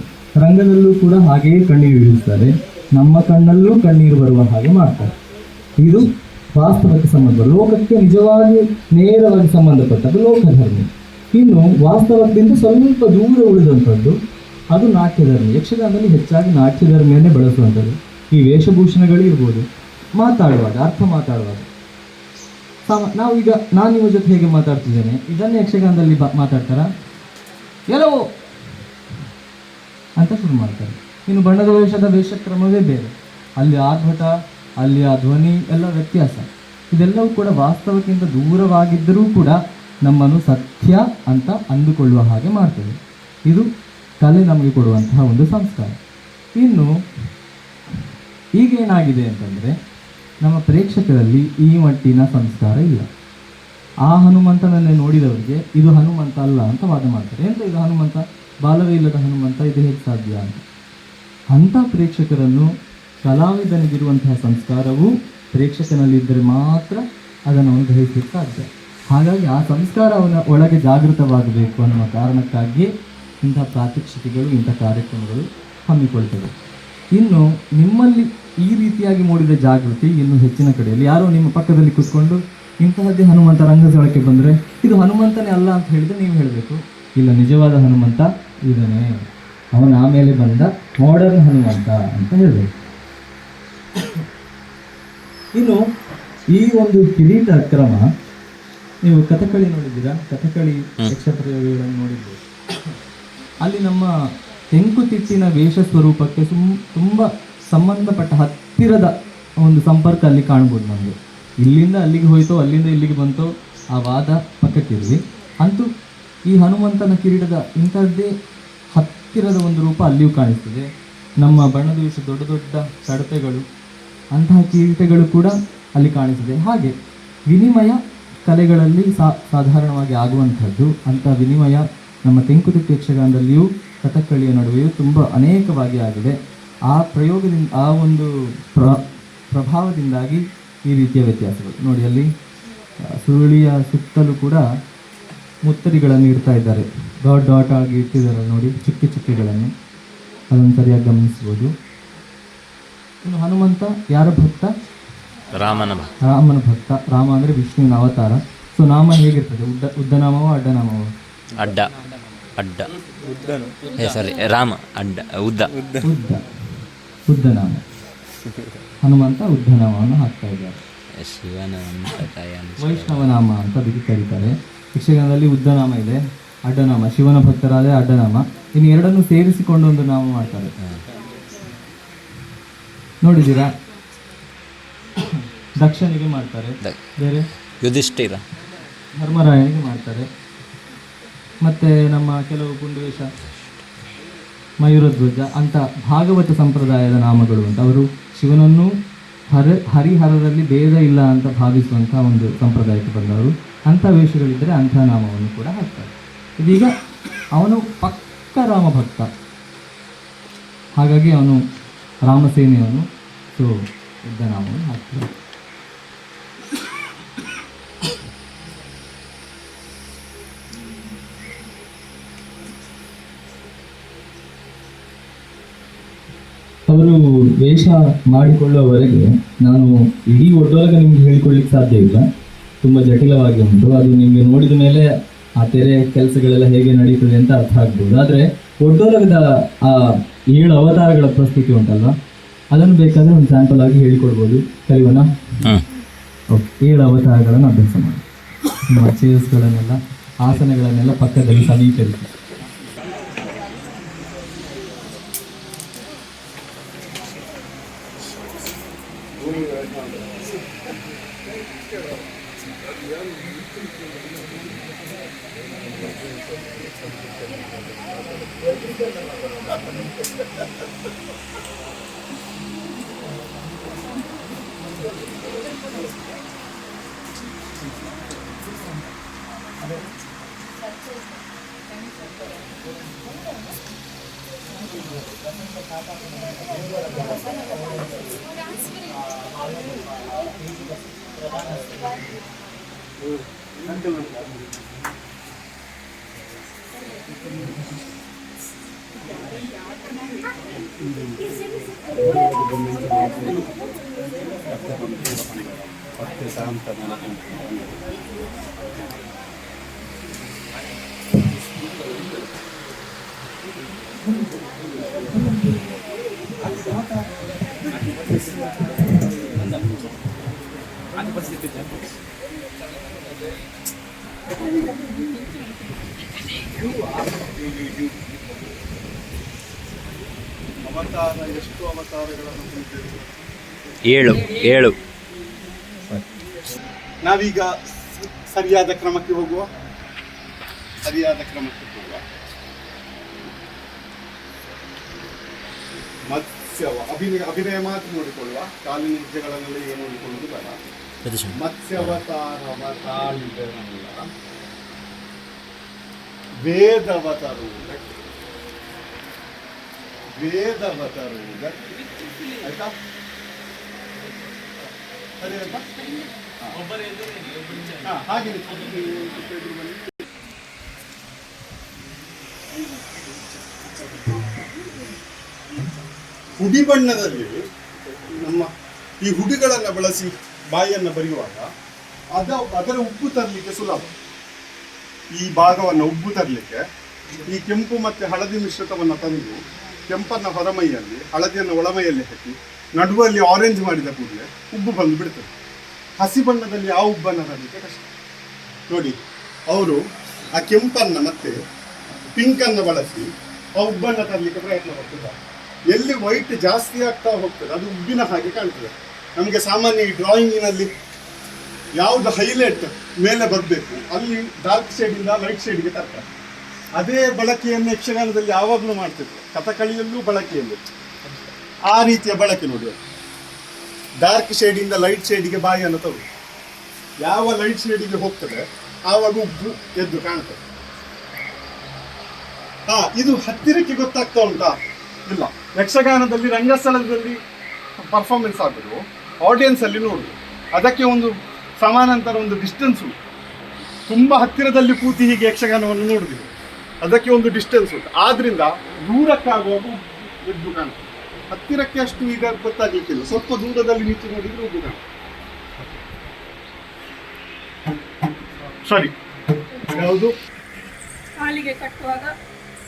ರಂಗದಲ್ಲೂ ಕೂಡ ಹಾಗೆಯೇ ಕಣ್ಣೀರಿಡಿಸ್ತಾರೆ. ನಮ್ಮ ಕಣ್ಣಲ್ಲೂ ಕಣ್ಣೀರು ಬರುವ ಹಾಗೆ ಮಾಡ್ತಾರೆ. ಇದು ವಾಸ್ತವಕ್ಕೆ ಸಂಬಂಧ, ಲೋಕಕ್ಕೆ ನಿಜವಾಗಿ ನೇರವಾಗಿ ಸಂಬಂಧಪಟ್ಟದ್ದು ಲೋಕಧರ್ಮ. ಇನ್ನು ವಾಸ್ತವದಿಂದ ಸ್ವಲ್ಪ ದೂರ ಉಳಿದಂಥದ್ದು ಅದು ನಾಟ್ಯಧರ್ಮಿ. ಯಕ್ಷಗಾನದಲ್ಲಿ ಹೆಚ್ಚಾಗಿ ನಾಟ್ಯಧರ್ಮಿಯನ್ನೇ ಬಳಸುವಂಥದ್ದು. ಈ ವೇಷಭೂಷಣಗಳಿರ್ಬೋದು, ಮಾತಾಡುವಾಗ, ಅರ್ಥ ಮಾತಾಡುವಾಗ ನಾವೀಗ ನಾನು ನಿಮ್ಮ ಜೊತೆ ಹೇಗೆ ಮಾತಾಡ್ತಿದ್ದೇನೆ, ಇದನ್ನೇ ಯಕ್ಷಗಾನದಲ್ಲಿ ಮಾತಾಡ್ತಾರ ಎಲ್ಲವೋ ಅಂತ ಶುರು ಮಾಡ್ತಾರೆ. ಇನ್ನು ಬಣ್ಣದ ವೇಷದ ವೇಷಕ್ರಮವೇ ಬೇರೆ, ಅಲ್ಲಿ ಆರ್ಭಟ, ಅಲ್ಲಿ ಆ ಧ್ವನಿ ಎಲ್ಲ ವ್ಯತ್ಯಾಸ. ಇದೆಲ್ಲವೂ ಕೂಡ ವಾಸ್ತವಕ್ಕಿಂತ ದೂರವಾಗಿದ್ದರೂ ಕೂಡ ನಮ್ಮನ್ನು ಸತ್ಯ ಅಂತ ಅಂದುಕೊಳ್ಳುವ ಹಾಗೆ ಮಾಡ್ತದೆ. ಇದು ಕಲೆ ನಮಗೆ ಕೊಡುವಂತಹ ಒಂದು ಸಂಸ್ಕಾರ. ಇನ್ನು ಈಗೇನಾಗಿದೆ ಅಂತಂದರೆ, ನಮ್ಮ ಪ್ರೇಕ್ಷಕರಲ್ಲಿ ಈ ಮಟ್ಟಿನ ಸಂಸ್ಕಾರ ಇಲ್ಲ. ಆ ಹನುಮಂತನನ್ನೇ ನೋಡಿದವರಿಗೆ ಇದು ಹನುಮಂತ ಅಲ್ಲ ಅಂತ ವಾದ ಮಾಡ್ತಾರೆ. ಎಂತ ಇದು ಹನುಮಂತ, ಬಾಲವೇ ಇಲ್ಲದ ಹನುಮಂತ, ಇದು ಹೇಗೆ ಸಾಧ್ಯ ಅಂತ. ಅಂಥ ಪ್ರೇಕ್ಷಕರನ್ನು ಕಲಾವಿದನಿಗಿರುವಂತಹ ಸಂಸ್ಕಾರವು ಪ್ರೇಕ್ಷಕನಲ್ಲಿದ್ದರೆ ಮಾತ್ರ ಅದನ್ನು ಅವನು ಗ್ರಹಿಸಲಿಕ್ಕೆ ಸಾಧ್ಯ. ಹಾಗಾಗಿ ಆ ಸಂಸ್ಕಾರ ಅವನ ಒಳಗೆ ಜಾಗೃತವಾಗಬೇಕು ಅನ್ನುವ ಕಾರಣಕ್ಕಾಗಿಯೇ ಇಂಥ ಪ್ರಾತ್ಯಕ್ಷಿಕೆಗಳು, ಇಂಥ ಕಾರ್ಯಕ್ರಮಗಳು ಹಮ್ಮಿಕೊಳ್ತವೆ. ಇನ್ನು ನಿಮ್ಮಲ್ಲಿ ಈ ರೀತಿಯಾಗಿ ಮೂಡಿದ ಜಾಗೃತಿ ಇನ್ನು ಹೆಚ್ಚಿನ ಕಡೆಯಲ್ಲಿ ಯಾರೋ ನಿಮ್ಮ ಪಕ್ಕದಲ್ಲಿ ಕೂತ್ಕೊಂಡು ಇಂತಹದ್ದೇ ಹನುಮಂತ ರಂಗದೊಳಕ್ಕೆ ಬಂದರೆ ಇದು ಹನುಮಂತನೇ ಅಲ್ಲ ಅಂತ ಹೇಳಿದರೆ ನೀವು ಹೇಳಬೇಕು, ಇಲ್ಲ ನಿಜವಾದ ಹನುಮಂತ ಇದನ್ನೇ, ಅವನ ಆಮೇಲೆ ಬಂದ ಮಾಡರ್ನ್ ಹನುಮಂತ ಅಂತ ಹೇಳಬೇಕು. ಇನ್ನು ಈ ಒಂದು ಕಿರೀಟ ಕ್ರಮ, ನೀವು ಕಥಕಳಿ ನೋಡಿದ್ದೀರಾ? ಕಥಕಳಿ ಯಕ್ಷ ಪ್ರಯೋಗಗಳನ್ನು ನೋಡಿದ್ದೀರಿ. ಅಲ್ಲಿ ನಮ್ಮ ತೆಂಕುತಿಟ್ಟಿನ ವೇಷ ಸ್ವರೂಪಕ್ಕೆ ತುಂಬ ಸಂಬಂಧಪಟ್ಟ ಹತ್ತಿರದ ಒಂದು ಸಂಪರ್ಕ ಅಲ್ಲಿ ಕಾಣ್ಬೋದು ನಮಗೆ. ಇಲ್ಲಿಂದ ಅಲ್ಲಿಗೆ ಹೋಯ್ತೋ, ಅಲ್ಲಿಂದ ಇಲ್ಲಿಗೆ ಬಂತೋ ಆ ವಾದ ಪಕ್ಕಕ್ಕಿರಲಿ, ಅಂತೂ ಈ ಹನುಮಂತನ ಕಿರೀಟದ ಇಂಥದ್ದೇ ಹತ್ತಿರದ ಒಂದು ರೂಪ ಅಲ್ಲಿಯೂ ಕಾಣಿಸ್ತದೆ. ನಮ್ಮ ಬಣ್ಣದ ವೇಷ ದೊಡ್ಡ ದೊಡ್ಡ ಕಡಪೆಗಳು, ಅಂತಹ ಕಿರೀಟಗಳು ಕೂಡ ಅಲ್ಲಿ ಕಾಣಿಸ್ತದೆ. ಹಾಗೆ ವಿನಿಮಯ ಕಲೆಗಳಲ್ಲಿ ಸಾಧಾರಣವಾಗಿ ಆಗುವಂಥದ್ದು. ಅಂಥ ವಿನಿಮಯ ನಮ್ಮ ತೆಂಕುತಿಟ್ಟು ಯಕ್ಷಗಾನದಲ್ಲಿಯೂ ಕಥಕ್ಕಳಿಯ ನಡುವೆಯೂ ತುಂಬ ಅನೇಕವಾಗಿ ಆಗಿದೆ. ಆ ಪ್ರಯೋಗದಿಂದ, ಆ ಒಂದು ಪ್ರಭಾವದಿಂದಾಗಿ ಈ ರೀತಿಯ ವ್ಯತ್ಯಾಸಗಳು ನೋಡಿ. ಅಲ್ಲಿ ಸುರುಳಿಯ ಸುತ್ತಲೂ ಕೂಡ ಮುತ್ತರಿಗಳನ್ನು ಇಡ್ತಾ ಇದ್ದಾರೆ, ಡಾಟ್ ಡಾಟ್ ಆಗಿ ಇಟ್ಟಿದ್ದಾರೆ ನೋಡಿ, ಚುಕ್ಕೆ ಚುಕ್ಕೆಗಳನ್ನು. ಅದನ್ನು ಸರಿಯಾಗಿ ಗಮನಿಸ್ಬೋದು. ಇನ್ನು ಹನುಮಂತ ಯಾರ ಭಕ್ತ? ರಾಮನ ಭಕ್ತ. ರಾಮ ಅಂದರೆ ವಿಷ್ಣುವಿನ ಅವತಾರ. ಸೊ ನಾಮ ಹೇಗಿರ್ತದೆ? ಉದ್ದನಾಮವೋ ಅಡ್ಡನಾಮವೋ? ಅಡ್ಡ ಸರಿ, ರಾಮ ಅಡ್ಡ, ಉದ್ದನಾಮ. ಹನುಮಂತ ಉದ್ದನಾಮವನ್ನು ಹಾಕ್ತಾ ಇದ್ದಾರೆ. ವೈಷ್ಣವನಾಮ ಅಂತ ಅದಕ್ಕೆ ಕರೀತಾರೆ. ಯಕ್ಷಗಾನದಲ್ಲಿ ಉದ್ದನಾಮ ಇದೆ, ಅಡ್ಡನಾಮ. ಶಿವನ ಭಕ್ತರಾದ ಅಡ್ಡನಾಮ. ಇನ್ನು ಎರಡನ್ನು ಸೇರಿಸಿಕೊಂಡು ಒಂದು ನಾಮ ಮಾಡ್ತಾರೆ, ನೋಡಿದ್ದೀರಾ? ದಕ್ಷನಿಗೆ ಮಾಡ್ತಾರೆ, ಬೇರೆ ಯುಧಿಷ್ಠಿರ, ಧರ್ಮರಾಯನಿಗೆ ಮಾಡ್ತಾರೆ. ಮತ್ತು ನಮ್ಮ ಕೆಲವು ಗುಂಡುವೇಷ, ಮಯೂರಧ್ವಜ ಅಂತ ಭಾಗವತ ಸಂಪ್ರದಾಯದ ನಾಮಗಳು ಅಂತ. ಅವರು ಶಿವನನ್ನು ಹರಿಹರರಲ್ಲಿ ಭೇದ ಇಲ್ಲ ಅಂತ ಭಾವಿಸುವಂಥ ಒಂದು ಸಂಪ್ರದಾಯಕ್ಕೆ ಬಂದವರು. ಅಂಥ ವೇಷಗಳಿದ್ದರೆ ಅಂಥ ನಾಮವನ್ನು ಕೂಡ ಹಾಕ್ತಾರೆ. ಇದೀಗ ಅವನು ಪಕ್ಕ ರಾಮ ಭಕ್ತ, ಹಾಗಾಗಿ ಅವನು ರಾಮಸೇನೆಯವನು. ಸೊ ಉದ್ದ ನಾಮವನ್ನು ಹಾಕ್ತಾರೆ. ಅವರು ವೇಷ ಮಾಡಿಕೊಳ್ಳುವವರೆಗೆ ನಾನು ಇಡೀ ಒಡ್ಡೋಲಗ ನಿಮ್ಗೆ ಹೇಳಿಕೊಳ್ಳಿಕ್ಕೆ ಸಾಧ್ಯ ಇಲ್ಲ, ತುಂಬ ಜಟಿಲವಾಗಿ ಉಂಟು. ಅದು ನಿಮಗೆ ನೋಡಿದ ಮೇಲೆ ಆ ತೆರೆ ಕೆಲಸಗಳೆಲ್ಲ ಹೇಗೆ ನಡೀತದೆ ಅಂತ ಅರ್ಥ ಆಗ್ಬೋದು. ಆದರೆ ಒಡ್ಡೋಲಗದ ಆ 7 ಅವತಾರಗಳ ಪ್ರಸ್ತುತಿ ಉಂಟಲ್ವಾ, ಅದನ್ನು ಬೇಕಾದರೆ ಒಂದು ಸ್ಯಾಂಪಲ್ ಆಗಿ ಹೇಳಿಕೊಡ್ಬೋದು. ಕಲಿಯೋಣ? ಓಕೆ, 7 ಅವತಾರಗಳನ್ನು ಅಭ್ಯಾಸ ಮಾಡಿ. ನಿಮ್ಮ ಚೇರ್ಸ್ಗಳನ್ನೆಲ್ಲ, ಆಸನಗಳನ್ನೆಲ್ಲ ಪಕ್ಕದಲ್ಲಿ ಸಮೀಕರಿಸಿ. ಅವತಾರ ಎಷ್ಟು ಅವತಾರಗಳನ್ನು ಹೊಂದಿದೆ? 7. ನಾವೀಗ ಸರಿಯಾದ ಕ್ರಮಕ್ಕೆ ಹೋಗುವ. ಮತ್ಸ್ಯವ ಅಭಿನಯ ಮಾತ್ರ ನೋಡಿಕೊಳ್ಳುವ, ಕಾಲಿನ ಹೆಜ್ಜೆಗಳನ್ನೆಲ್ಲ ಏನು ನೋಡಿಕೊಳ್ಳುವುದು ಬೇಡ. ಮತ್ಸ್ಯವತಾರವ ತಾಳಿದರಲ್ಲ ವೇದವತರುವುದ ಆಯ್ತಾ? ಸರಿ ಆಯ್ತಾ? ಹಾಗೆ ಹುಡಿ ಬಣ್ಣದಲ್ಲಿ ನಮ್ಮ ಈ ಹುಡಿಗಳನ್ನು ಬಳಸಿ ಬಾಯಿಯನ್ನು ಬರೆಯುವಾಗ ಅದರ ಉಬ್ಬು ತರಲಿಕ್ಕೆ ಸುಲಭ. ಈ ಭಾಗವನ್ನು ಉಬ್ಬು ತರಲಿಕ್ಕೆ ಈ ಕೆಂಪು ಮತ್ತು ಹಳದಿ ಮಿಶ್ರಿತವನ್ನು ತಂದು ಕೆಂಪನ್ನು ಹೊರಮೈಯಲ್ಲಿ, ಹಳದಿಯನ್ನು ಒಳಮೈಯಲ್ಲಿ ಹಾಕಿ ನಡುವಲ್ಲಿ ಆರೆಂಜ್ ಮಾಡಿದ ಕೂಡಲೇ ಉಬ್ಬು ಬಂದು ಬಿಡ್ತದೆ. ಹಸಿ ಬಣ್ಣದಲ್ಲಿ ಆ ಉಬ್ಬನ್ನು ತರಲಿಕ್ಕೆ ಕಷ್ಟ. ನೋಡಿ, ಅವರು ಆ ಕೆಂಪನ್ನು ಮತ್ತೆ ಪಿಂಕನ್ನು ಬಳಸಿ ಆ ಉಬ್ಬನ್ನು ತರಲಿಕ್ಕೆ ಪ್ರಯತ್ನ ಪಡ್ತಿದ್ದಾರೆ. ಎಲ್ಲಿ ವೈಟ್ ಜಾಸ್ತಿ ಆಗ್ತಾ ಹೋಗ್ತದೆ ಅದು ಉಬ್ಬಿನ ಹಾಗೆ ಕಾಣ್ತದೆ. ನಮಗೆ ಸಾಮಾನ್ಯ ಈ ಡ್ರಾಯಿಂಗಿನಲ್ಲಿ ಯಾವುದು ಹೈಲೈಟ್ ಮೇಲೆ ಬರಬೇಕು ಅಲ್ಲಿ ಡಾರ್ಕ್ ಶೇಡಿಂದ ಲೈಟ್ ಶೇಡ್ಗೆ ತರ್ತಾರೆ. ಅದೇ ಬಳಕೆಯನ್ನು ಯಕ್ಷಗಾನದಲ್ಲಿ ಯಾವಾಗಲೂ ಮಾಡ್ತಿದ್ರು, ಕಥಕಳಿಯಲ್ಲೂ ಬಳಕೆಯಲ್ಲೂ ಆ ರೀತಿಯ ಬಳಕೆ ನೋಡಿ. ಡಾರ್ಕ್ ಶೇಡಿಂದ ಲೈಟ್ ಶೇಡಿಗೆ ಬಾಯಿಯನ್ನು ತಗೊಳ್ಳಿ. ಯಾವ ಲೈಟ್ ಶೇಡಿಗೆ ಹೋಗ್ತದೆ ಆವಾಗ ಉಬ್ಬು ಎದ್ದು ಕಾಣ್ತದೆ. ಇದು ಹತ್ತಿರಕ್ಕೆ ಗೊತ್ತಾಗ್ತಾ ಉಂಟಾ? ಇಲ್ಲ. ಯಕ್ಷಗಾನದಲ್ಲಿ ರಂಗಸ್ಥಳದಲ್ಲಿ ಪರ್ಫಾರ್ಮೆನ್ಸ್ ಆಗೋದು ಆಡಿಯನ್ಸ್ ಅಲ್ಲಿ ನೋಡುದು, ಅದಕ್ಕೆ ಒಂದು ಸಮಾನಾಂತರ ಒಂದು ಡಿಸ್ಟೆನ್ಸ್ ಉಂಟು. ತುಂಬ ಹತ್ತಿರದಲ್ಲಿ ಕೂತಿ ಹೀಗೆ ಯಕ್ಷಗಾನವನ್ನು ನೋಡುದಿಲ್ಲ, ಅದಕ್ಕೆ ಒಂದು ಡಿಸ್ಟೆನ್ಸ್ ಉಂಟು. ಆದ್ರಿಂದ ದೂರಕ್ಕಾಗುವಾಗ ಎದ್ದು ಕಾಣ್ತದೆ. ಹತ್ತಿರಕ್ಕೆ ಅಷ್ಟು ಈಗ ಗೊತ್ತಾಗಲಿಕ್ಕಿಲ್ಲ, ಸ್ವಲ್ಪ ದೂರದಲ್ಲಿ ನಿಂತು ನೋಡಿದ್ರೆ ಉದ್ದು ಕಾಣ್ತದೆ. ಸರಿ, ಯಾವುದು ಕಾಲಿಗೆ ಕಟ್ಟುವಾಗ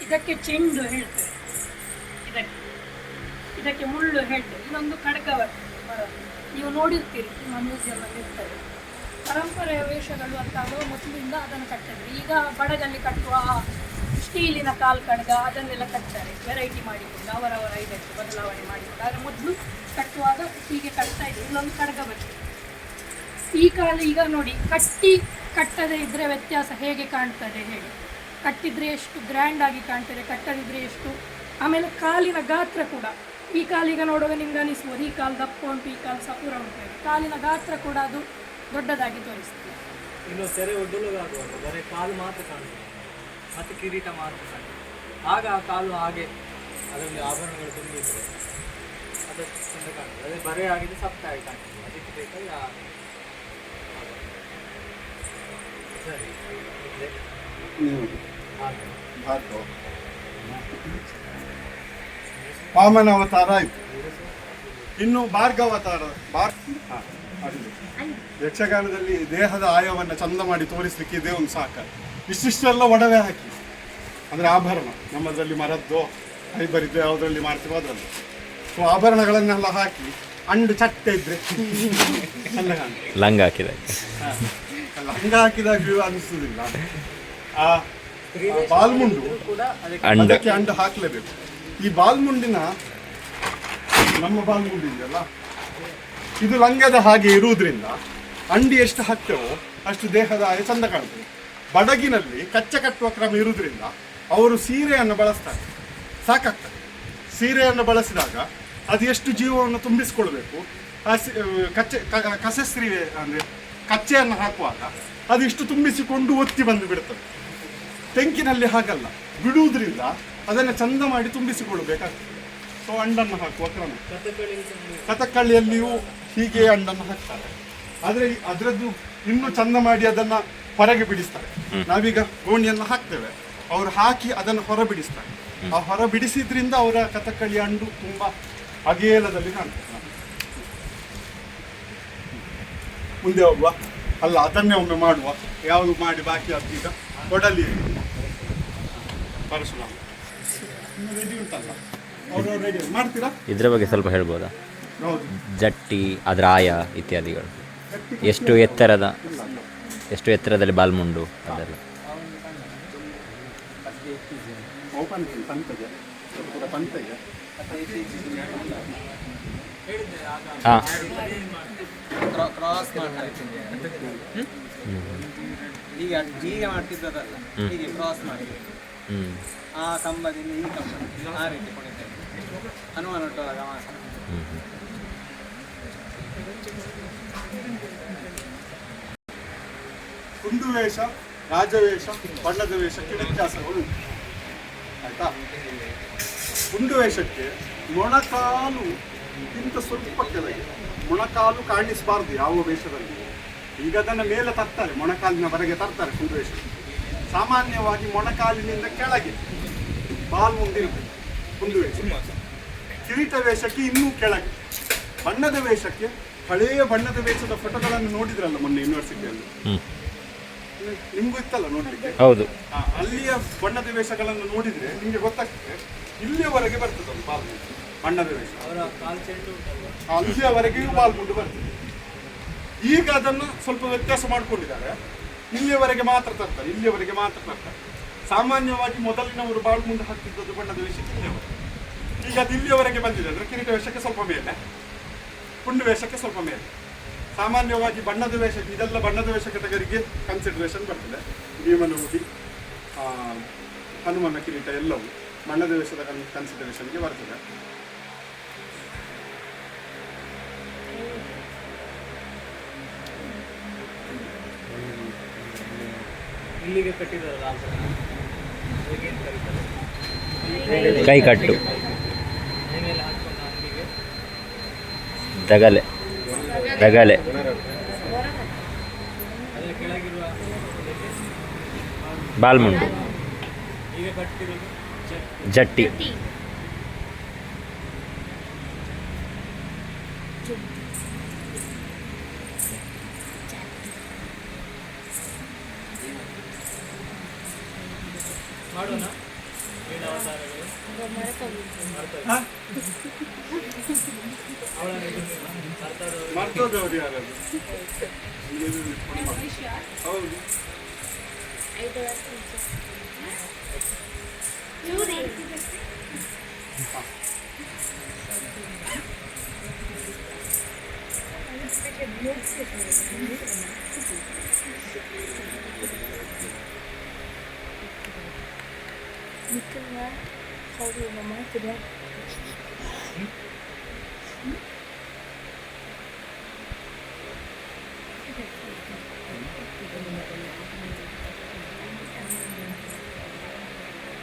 ಇದಕ್ಕೆ ಚೆಂಡು ಹೇಳ್ತೇವೆ, ಇದಕ್ಕೆ ಮುಳ್ಳು ಹೇಳ್ತೇವೆ. ಇನ್ನೊಂದು ಕಡಗ ಬರೋದು ನೀವು ನೋಡಿರ್ತೀರಿ, ನಿಮ್ಮ ಮ್ಯೂಸಿಯಂ ಅಲ್ಲಿ ಇರ್ತದೆ. ಪರಂಪರೆಯ ವೇಷಗಳು ಅಂತ ಆಗುವ ಮೊದಲಿಂದ ಅದನ್ನು ಕಟ್ಟಿದ್ರು. ಈಗ ಬಡಗಲ್ಲಿ ಕಟ್ಟುವ ಸ್ಟೀಲಿನ ಕಾಲು ಕಡಗ ಅದನ್ನೆಲ್ಲ ಕಟ್ತಾರೆ, ವೆರೈಟಿ ಮಾಡಿಕೊಂಡು ಅವರವರ ಇದಕ್ಕೆ ಬದಲಾವಣೆ ಮಾಡಿಕೊಂಡು. ಆದರೆ ಮೊದಲು ಕಟ್ಟುವಾಗ ಹೀಗೆ ಕಟ್ತಾ ಇದ್ರು. ಇನ್ನೊಂದು ಕಡಗ ಬರ್ತದೆ. ಈ ಕಾಲು ಈಗ ನೋಡಿ, ಕಟ್ಟದೇ ಇದ್ದರೆ ವ್ಯತ್ಯಾಸ ಹೇಗೆ ಕಾಣ್ತದೆ ಹೇಳಿ. ಕಟ್ಟಿದ್ರೆ ಎಷ್ಟು ಗ್ರ್ಯಾಂಡ್ ಆಗಿ ಕಾಣ್ತದೆ, ಕಟ್ಟದಿದ್ರೆ ಎಷ್ಟು. ಆಮೇಲೆ ಕಾಲಿನ ಗಾತ್ರ ಕೂಡ, ಈ ಕಾಲಿಗೆ ನೋಡುವಾಗ ನಿಮ್ಗೆ ಅನಿಸ್ಬೋದು ಈ ಕಾಲು ದಪ್ಪ ಉಂಟು, ಈ ಕಾಲು ಸಪುರ ಉಂಟು. ಕಾಲಿನ ಗಾತ್ರ ಕೂಡ ಅದು ದೊಡ್ಡದಾಗಿ ತೋರಿಸ್ತದೆ. ಇನ್ನು ಸೆರೆ ಒಡ್ಡಲುಗಾಗುವಾಗ ಬರೀ ಕಾಲು ಮಾತ್ರ ಕಾಣ್ತದೆ, ಮತ್ತು ಕಿರೀಟ ಮಾತ್ರ ಕಾಣ್ತದೆ. ಆಗ ಆ ಕಾಲು ಹಾಗೆ ಅದರಲ್ಲಿ ಆಭರಣಗಳು ತುಂಬಿದ್ರೆ ಅದಷ್ಟು ಚಂದ ಕಾಣ್ತದೆ. ಅದೇ ಬರೆ ಆಗಿದೆ ಸಪ್ತ ಆಗಿ ಕಾಣ್ತದೆ. ಅದಕ್ಕೆ ಬೇಕಾಗಿ ಸರಿ ಇದೆ. ನೀವು ಹಾಗೆ ಭಾರ್ಗವ ವಾಮನ ಅವತಾರ ಆಯ್ತು. ಇನ್ನು ಭಾರ್ಗವತಾರ ಹಾ, ಅಡಿಗೆ. ಯಕ್ಷಗಾನದಲ್ಲಿ ದೇಹದ ಆಯವನ್ನು ಚಂದ ಮಾಡಿ ತೋರಿಸ್ಲಿಕ್ಕೆ ಇದೇ ಒಂದು ಸಾಕ. ಇಷ್ಟಿಷ್ಟೆಲ್ಲ ಒಡವೆ ಹಾಕಿ ಅಂದರೆ ಆಭರಣ, ನಮ್ಮದ್ರಲ್ಲಿ ಮರದ್ದು ಫೈಬರಿದ್ದು ಯಾವುದರಲ್ಲಿ ಮಾಡ್ತೀವೋ ಅದರಲ್ಲಿ. ಸೊ ಆಭರಣಗಳನ್ನೆಲ್ಲ ಹಾಕಿ ಅಂಡು ಚಟ್ಟೆ ಇದ್ರೆ ಚಂದ ಕಾಣ್ತದೆ. ಲಂಗ ಹಾಕಿದ ಹಾ. ಲಂಗ ಹಾಕಿದಾಗ ಅನಿಸುವುದಿಲ್ಲ. ಆ ಬಾಲ್ಮುಂಡು ಕೂಡ ಅದಕ್ಕೆ ಅಂಡ ಅದಕ್ಕೆ ಅಂಡು ಹಾಕ್ಲೇಬೇಕು. ಈ ಬಾಲ್ಮುಂಡಿನ ನಮ್ಮ ಬಾಲ್ಮುಂಡಿ ಇದೆಯಲ್ಲ, ಇದು ಲಂಗದ ಹಾಗೆ ಇರುವುದರಿಂದ ಅಂಡಿ ಎಷ್ಟು ಹಾಕ್ತೇವೋ ಅಷ್ಟು ದೇಹದ ಆಯ ಚಂದ ಕಾಣ್ತದೆ. ಬಡಗಿನಲ್ಲಿ ಕಚ್ಚೆ ಕಟ್ಟುವ ಕ್ರಮ ಇರುವುದರಿಂದ ಅವರು ಸೀರೆಯನ್ನು ಬಳಸ್ತಾರೆ, ಸಾಕಾಗ್ತದೆ. ಸೀರೆಯನ್ನು ಬಳಸಿದಾಗ ಅದು ಎಷ್ಟು ಜೀವವನ್ನು ತುಂಬಿಸಿಕೊಳ್ಬೇಕು. ಕಸಸ್ತ್ರೀವೆ ಅಂದರೆ ಕಚ್ಚೆಯನ್ನು ಹಾಕುವಾಗ ಅದು ಇಷ್ಟು ತುಂಬಿಸಿಕೊಂಡು ಒತ್ತಿ ಬಂದು ಬಿಡ್ತದೆ. ತೆಂಕಿನಲ್ಲಿ ಹಾಗಲ್ಲ, ಬಿಡುವುದರಿಂದ ಅದನ್ನು ಚಂದ ಮಾಡಿ ತುಂಬಿಸಿಕೊಳ್ಬೇಕಾಗ್ತದೆ. ಸೊ ಅಂಡನ್ನು ಹಾಕುವ ಕ್ರಮ ಕಥಕ್ಕಳಿಯಲ್ಲಿಯೂ ಹೀಗೆ ಅಂಡನ್ನು ಹಾಕ್ತಾರೆ. ಆದರೆ ಅದರದ್ದು ಇನ್ನೂ ಚಂದ ಮಾಡಿ ಅದನ್ನು ಹೊರಗೆ ಬಿಡಿಸ್ತಾರೆ. ನಾವೀಗ ಗೋಣಿಯನ್ನು ಹಾಕ್ತೇವೆ, ಅವರು ಹಾಕಿ ಅದನ್ನು ಹೊರ ಬಿಡಿಸ್ತಾರೆ. ಆ ಹೊರ ಬಿಡಿಸಿದ್ರಿಂದ ಅವರ ಕಥಕ್ಕಳಿ ಅಂಡು ತುಂಬ ಅಗೇಲದಲ್ಲಿ ಕಾಣ್ತದೆ. ಮುಂದೆ ಹೋಗುವ ಅಲ್ಲ, ಅದನ್ನೇ ಒಮ್ಮೆ ಮಾಡುವ. ಯಾವುದು ಮಾಡಿ ಬಾಕಿ ಈಗ ಕೊಡಲಿ ಪರಶುರಾಮ ರೆಡಿ ಉಂಟಲ್ಲ, ಅವರು ರೆಡಿ ಮಾಡ್ತೀರಾ? ಇದ್ರ ಬಗ್ಗೆ ಸ್ವಲ್ಪ ಹೇಳ್ಬೋದಾ? ಹೌದು. ಜಟ್ಟಿ, ಅದರ ಆಯ ಇತ್ಯಾದಿಗಳು, ಎಷ್ಟು ಎತ್ತರದಲ್ಲಿ ಬಾಲ್ಮುಂಡು ಅದೆಲ್ಲ. ಹಾಂ ಕ್ರಾಸ್ ಈಗ ಹೀಗೆ ಮಾಡ್ತಿದ್ದದಲ್ಲ, ಹೀಗೆ ಕ್ರಾಸ್ ಮಾಡಿ ಆ ಕಂಬದಿಂದ ಈ ಕಂಬ ಆ ರೀತಿ ಕುಣಿತೇವೆ ಹನುಮಾನ ಒಟ್ಟೊಳಗ ಮಾತ್ರ. ಕುಂದು ವೇಷ, ರಾಜವೇಷ, ಬಣ್ಣದ ವೇಷಕ್ಕೆ ವ್ಯತ್ಯಾಸಗಳು ಉಂಟು. ಆಯ್ತಾ? ಕುಂದು ವೇಷಕ್ಕೆ ಮೊಣಕಾಲು ಇಂತ ಸ್ವಲ್ಪ ಕೆಳಗೆ, ಮೊಣಕಾಲು ಕಾಣಿಸಬಾರ್ದು ಯಾವ ವೇಷದಲ್ಲಿ. ಈಗ ಅದನ್ನು ಮೇಲೆ ತರ್ತಾರೆ, ಮೊಣಕಾಲಿನವರೆಗೆ ತರ್ತಾರೆ ಕುಂದು ವೇಷ. ಸಾಮಾನ್ಯವಾಗಿ ಮೊಣಕಾಲಿನಿಂದ ಕೆಳಗೆ ಬಾಲ್ಮುಂಡಿರ್ತದೆ ಕುಂದು ವೇಷ. ಕಿರೀಟ ವೇಷಕ್ಕೆ ಇನ್ನೂ ಕೆಳಗೆ. ಬಣ್ಣದ ವೇಷಕ್ಕೆ ಹಳೆಯ ಬಣ್ಣದ ವೇಷದ ಫೋಟೋಗಳನ್ನು ನೋಡಿದ್ರಲ್ಲ ಮೊನ್ನೆ ಯೂನಿವರ್ಸಿಟಿಯಲ್ಲಿ, ನಿಮ್ಗೂ ಇತ್ತಲ್ಲ ನೋಡ್ಲಿಕ್ಕೆ? ಹೌದು. ಅಲ್ಲಿಯ ಬಣ್ಣದ ವೇಷಗಳನ್ನು ನೋಡಿದ್ರೆ ನಿಮ್ಗೆ ಗೊತ್ತಾಗ್ತದೆ ಇಲ್ಲಿಯವರೆಗೆ ಬರ್ತದೆ ಒಂದು ಬಾಲ್ಮುಂಡು ಬಣ್ಣದ ವೇಷ. ಅಲ್ಲಿಯವರೆಗೆಯೂ ಬಾಲ್ಮುಂಡು ಬರ್ತದೆ. ಈಗ ಅದನ್ನು ಸ್ವಲ್ಪ ವ್ಯತ್ಯಾಸ ಮಾಡ್ಕೊಂಡಿದ್ದಾರೆ, ಇಲ್ಲಿಯವರೆಗೆ ಮಾತ್ರ ತರ್ತಾರೆ, ಇಲ್ಲಿಯವರೆಗೆ ಮಾತ್ರ ತರ್ತಾರೆ. ಸಾಮಾನ್ಯವಾಗಿ ಮೊದಲಿನವರು ಬಾಲ್ಮುಂಡು ಹಾಕ್ತಿದ್ದದ್ದು ಬಣ್ಣದ ವೇಷಕ್ಕೆ ಇಲ್ಲಿಯವರೆಗೆ. ಈಗ ಅದು ಇಲ್ಲಿಯವರೆಗೆ ಬಂದಿದೆ ಅಂದರೆ ಕಿರೀಟ ವೇಷಕ್ಕೆ ಸ್ವಲ್ಪ ಮೇಲೆ, ಕುಂಡು ವೇಷಕ್ಕೆ ಸ್ವಲ್ಪ ಮೇಲೆ. ಸಾಮಾನ್ಯವಾಗಿ ಬಣ್ಣದ ವೇಷ, ಇದೆಲ್ಲ ಬಣ್ಣದ ವೇಷ ಕೆಟಗರಿಗೆ ಕನ್ಸಿಡರೇಷನ್ ಬರ್ತದೆ. ಭೀಮನ ಹುಡಿ, ಹನುಮನ ಕಿರೀಟ ಎಲ್ಲವೂ ಬಣ್ಣದ ವೇಷದ ಕನ್ಸಿಡರೇಷನ್ಗೆ ಬರ್ತದೆ. ಇಲ್ಲಿಗೆ ಕಟ್ಟಿದಾರಲ್ಲ ಅದಕ್ಕೇನು ಕರೀತಾರೆ? ಕೈ ಕಟ್ಟು, ಮೈಮೇಲೆ ಹಾಕೊಂಡು ಅಂಗಿಗೆ ದಗಲೆ, ಅದರ ಕೆಳಗಿರುವ ಬಾಲ್ಮುಂಡು, ಈಗ ಕಟ್ಟಿರೋದು ಜಟ್ಟಿ. ಮಾಡೋಣ ಏಳು ಅವತಾರಗಳು. ಮರ್ತೋದವ್ರು ಯಾರಾದ್ರು? ಹೌದು.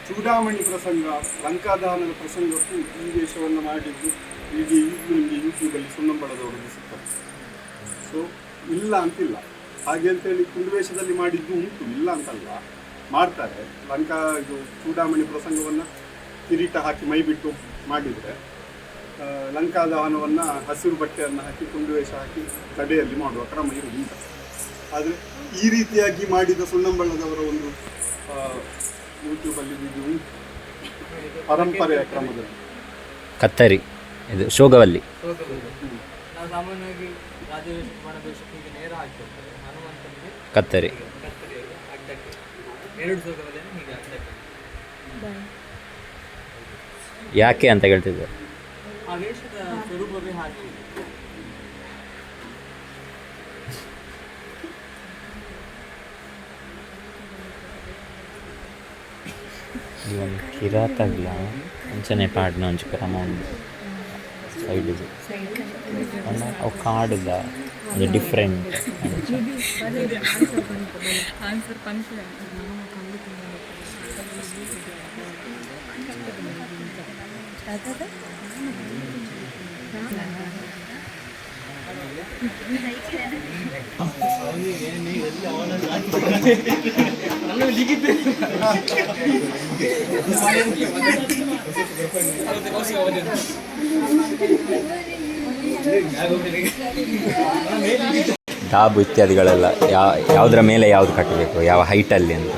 ಚೂಡಾಮಣಿ ಪ್ರಸಂಗ, ಲಂಕಾದಹನದ ಪ್ರಸಂಗಕ್ಕೂ ಈ ವೇಷವನ್ನು ಮಾಡಿದ್ದು ಈಗಲೂ ನಿಮಗೆ ಯೂಟ್ಯೂಬಲ್ಲಿ ಸುಣ್ಣಂಬಳದವರು ಸಿಗ್ತಾರೆ. ಸೊ ಇಲ್ಲ ಅಂತಿಲ್ಲ, ಹಾಗೆ ಅಂತೇಳಿ ಕುಂಡುವೇಷದಲ್ಲಿ ಮಾಡಿದ್ದು ಉಂಟು, ಇಲ್ಲ ಅಂತಲ್ಲ, ಮಾಡ್ತಾರೆ. ಲಂಕಾ ಇದು ಚೂಡಾಮಣಿ ಪ್ರಸಂಗವನ್ನು ಕಿರೀಟ ಹಾಕಿ ಮೈ ಬಿಟ್ಟು ಮಾಡಿದರೆ, ಲಂಕಾದ ದಹನವನ್ನು ಹಸಿರು ಬಟ್ಟೆಯನ್ನು ಹಾಕಿ ಕುಂಡುವೇಷ ಹಾಕಿ ತಡೆಯಲ್ಲಿ ಮಾಡುವ ಕ್ರಮ ಇದು ಉಂಟು. ಆದರೆ ಈ ರೀತಿಯಾಗಿ ಮಾಡಿದ ಸುಣ್ಣಂಬಣ್ಣದವರ ಒಂದು ಯೂಟ್ಯೂಬಲ್ಲಿ ವಿಡಿಯೋ ಉಂಟು, ಪರಂಪರೆಯ ಕ್ರಮದಲ್ಲಿ. ಕತ್ತರಿ ಇದು ಶೋಗವಲ್ಲಿ. ನಾವು ಸಾಮಾನ್ಯವಾಗಿ ರಾಜವೇಷ ವನವೇಷಕ್ಕೆ ಈಗ ನೇರ ಹಾಕಿರ್ತಾರೆ, ಹನುಮಂತನಿಗೆ ಕತ್ತರಿ ಕತ್ತರಿಯಲ್ಲಿ ಅಡ್ಡಕ್ಕೆ 2 ಸೋಗವಲ್ಲಿಯನ್ನು ಹೀಗೆ ಅಡ್ಡಕ್ಕೆ. ಯಾಕೆ ಅಂತ ಹೇಳ್ತಿದ್ದೆ. ಆ ವೇಷದ ಸ್ವರೂಪವೇ ಹಾಗೆ. ಇವನ್ ಕಿರಾತಗ್ಲ ಅಂಚನೆ ಪಾಡ್ನ ಒಂಚು ಕ್ರಮ ಉಂಡು ಸೈಡ್ ಇದು ಅವು ಕಾಡಿದ ಅದು ಡಿಫ್ರೆಂಟ್ ಡಾಬು ಇತ್ಯಾದಿಗಳೆಲ್ಲ ಯಾವುದರ ಮೇಲೆ ಯಾವುದು ಕಟ್ಟಬೇಕು, ಯಾವ ಹೈಟಲ್ಲಿ ಅಂತ.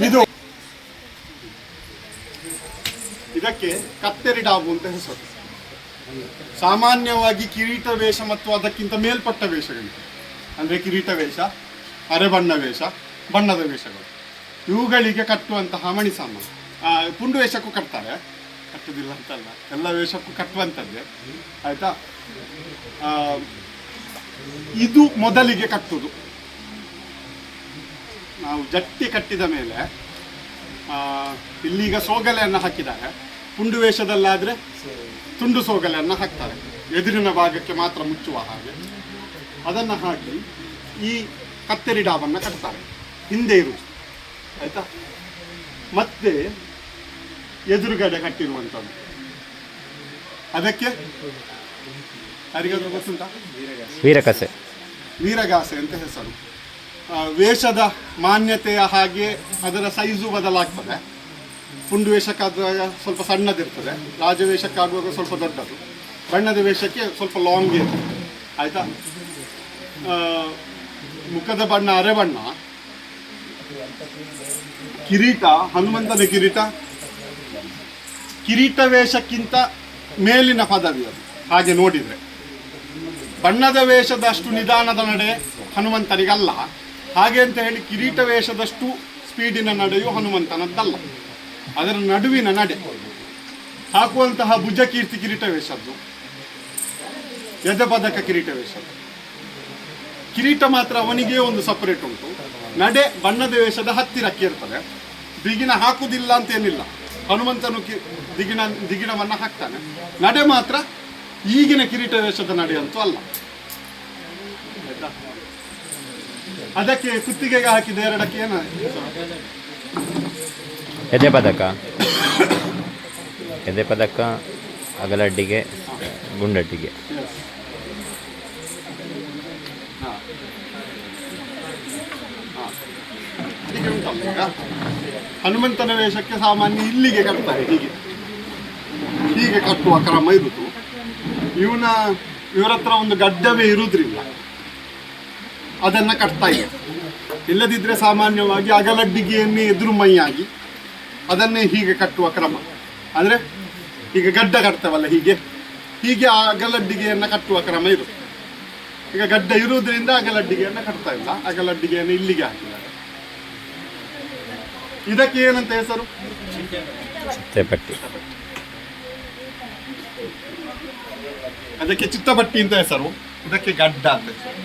ಇದು ಇದಕ್ಕೆ ಕತ್ತರಿ ಡಾಬು ಅಂತ ಹೆಸರು. ಸಾಮಾನ್ಯವಾಗಿ ಕಿರೀಟ ವೇಷ ಮತ್ತು ಅದಕ್ಕಿಂತ ಮೇಲ್ಪಟ್ಟ ವೇಷಗಳು ಅಂದರೆ ಕಿರೀಟ ವೇಷ, ಅರೆಬಣ್ಣ ವೇಷ, ಬಣ್ಣದ ವೇಷಗಳು, ಇವುಗಳಿಗೆ ಕಟ್ಟುವಂತಹ ಮಣಿ ಸಾಮಾನು. ಪುಂಡು ವೇಷಕ್ಕೂ ಕಟ್ತಾರೆ, ಕಟ್ಟುವುದಿಲ್ಲ ಅಂತಲ್ಲ, ಎಲ್ಲ ವೇಷಕ್ಕೂ ಕಟ್ಟುವಂಥದ್ದೇ ಆಯಿತಾ. ಇದು ಮೊದಲಿಗೆ ಕಟ್ಟುವುದು. ನಾವು ಜಟ್ಟಿ ಕಟ್ಟಿದ ಮೇಲೆ ಇಲ್ಲೀಗ ಸೋಗಲೆಯನ್ನು ಹಾಕಿದ್ದಾರೆ. ಪುಂಡು ವೇಷದಲ್ಲಾದರೆ ತುಂಡು ಸೋಗಲೆಯನ್ನು ಹಾಕ್ತಾರೆ, ಎದುರಿನ ಭಾಗಕ್ಕೆ ಮಾತ್ರ ಮುಚ್ಚುವ ಹಾಗೆ. ಅದನ್ನು ಹಾಕಿ ಈ ಕತ್ತರಿ ಡಾಬನ್ನು ಕಟ್ತಾರೆ, ಹಿಂದೆ ಇರುವುದು ಆಯಿತಾ. ಮತ್ತೆ ಎದುರುಗಡೆ ಕಟ್ಟಿರುವಂಥದ್ದು, ಅದಕ್ಕೆ ಯಾರಿಗಾದ್ರೂ ಗೊತ್ತುಂಟಾ? ವೀರಕಸೆ, ವೀರಗಾಸೆ ಅಂತ ಹೆಸರು. ವೇಷದ ಮಾನ್ಯತೆಯ ಹಾಗೆ ಅದರ ಸೈಜು ಬದಲಾಗ್ತದೆ. ಪುಂಡು ವೇಷಕ್ಕಾದಾಗ ಸ್ವಲ್ಪ ಸಣ್ಣದಿರ್ತದೆ, ರಾಜವೇಷಕ್ಕಾಗುವಾಗ ಸ್ವಲ್ಪ ದೊಡ್ಡದು, ಬಣ್ಣದ ವೇಷಕ್ಕೆ ಸ್ವಲ್ಪ ಲಾಂಗ್ ಇರ್ತದೆ ಆಯಿತಾ. ಮುಖದ ಬಣ್ಣ ಅರೆಬಣ್ಣ. ಕಿರೀಟ, ಹನುಮಂತನ ಕಿರೀಟ ಕಿರೀಟ ವೇಷಕ್ಕಿಂತ ಮೇಲಿನ ಪದವಿ ಅದು. ಹಾಗೆ ನೋಡಿದರೆ ಬಣ್ಣದ ವೇಷದಷ್ಟು ನಿಧಾನದ ನಡೆ ಹನುಮಂತನಿಗಲ್ಲ. ಹಾಗೆ ಅಂತ ಹೇಳಿ ಕಿರೀಟ ವೇಷದಷ್ಟು ಸ್ಪೀಡಿನ ನಡೆಯು ಹನುಮಂತನದ್ದಲ್ಲ. ಅದರ ನಡುವಿನ ನಡೆ. ಹಾಕುವಂತಹ ಭುಜಕೀರ್ತಿ ಕಿರೀಟ ವೇಷದ್ದು, ಯಜಪದಕ ಕಿರೀಟ ವೇಷದ್ದು. ಕಿರೀಟ ಮಾತ್ರ ಅವನಿಗೇ ಒಂದು ಸಪರೇಟ್ ಉಂಟು. ನಡೆ ಬಣ್ಣದ ವೇಷದ ಹತ್ತಿರಕ್ಕೆ ಇರ್ತದೆ. ದಿಗಿಣ ಹಾಕುವುದಿಲ್ಲ ಅಂತೇನಿಲ್ಲ, ಹನುಮಂತನು ದಿಗಿಣವನ್ನು ಹಾಕ್ತಾನೆ. ನಡೆ ಮಾತ್ರ ಈಗಿನ ಕಿರೀಟ ವೇಷದ ನಡೆ ಅಂತೂ ಅಲ್ಲ ಆಯ್ತಾ. ಅದಕ್ಕೆ ಕುತ್ತಿಗೆಗೆ ಹಾಕಿದ ಎರಡಕ್ಕೆ ಏನು ಎದೆ ಪದಕ, ಎದೆ ಪದಕ, ಅಗಲಡ್ಡಿಗೆ, ಗುಂಡಡ್ಡಿಗೆ. ಹನುಮಂತನ ವೇಷಕ್ಕೆ ಸಾಮಾನ್ಯ ಇಲ್ಲಿಗೆ ಕಟ್ತಾರೆ, ಹೀಗೆ ಕಟ್ಟುವ ಕ್ರಮ ಇರುವುದು. ಇವರ ಹತ್ರ ಒಂದು ಗಡ್ಡವೇ ಇರುವುದ್ರಿಂದ ಅದನ್ನು ಕಟ್ತಾ ಇದೆ. ಇಲ್ಲದಿದ್ದರೆ ಸಾಮಾನ್ಯವಾಗಿ ಅಗಲಡ್ಡಿಗೆಯನ್ನೇ ಎದುರು ಮೈಯಾಗಿ ಅದನ್ನೇ ಹೀಗೆ ಕಟ್ಟುವ ಕ್ರಮ. ಅಂದರೆ ಈಗ ಗಡ್ಡ ಕಟ್ತೇವಲ್ಲ, ಹೀಗೆ ಆ ಅಗಲಡ್ಡಿಗೆಯನ್ನು ಕಟ್ಟುವ ಕ್ರಮ ಇರುತ್ತೆ. ಈಗ ಗಡ್ಡ ಇರುವುದರಿಂದ ಅಗಲಡ್ಡಿಗೆಯನ್ನು ಕಟ್ತಾ ಇಲ್ಲ, ಅಗಲಡ್ಡಿಗೆಯನ್ನು ಇಲ್ಲಿಗೆ ಹಾಕಿದ್ದಾರೆ. ಇದಕ್ಕೆ ಏನಂತ ಹೆಸರು? ಚಿತ್ತಪಟ್ಟಿ. ಅದಕ್ಕೆ ಚಿತ್ತಪಟ್ಟಿ ಅಂತ ಹೆಸರು, ಇದಕ್ಕೆ ಗಡ್ಡ ಅಂತ ಹೆಸರು.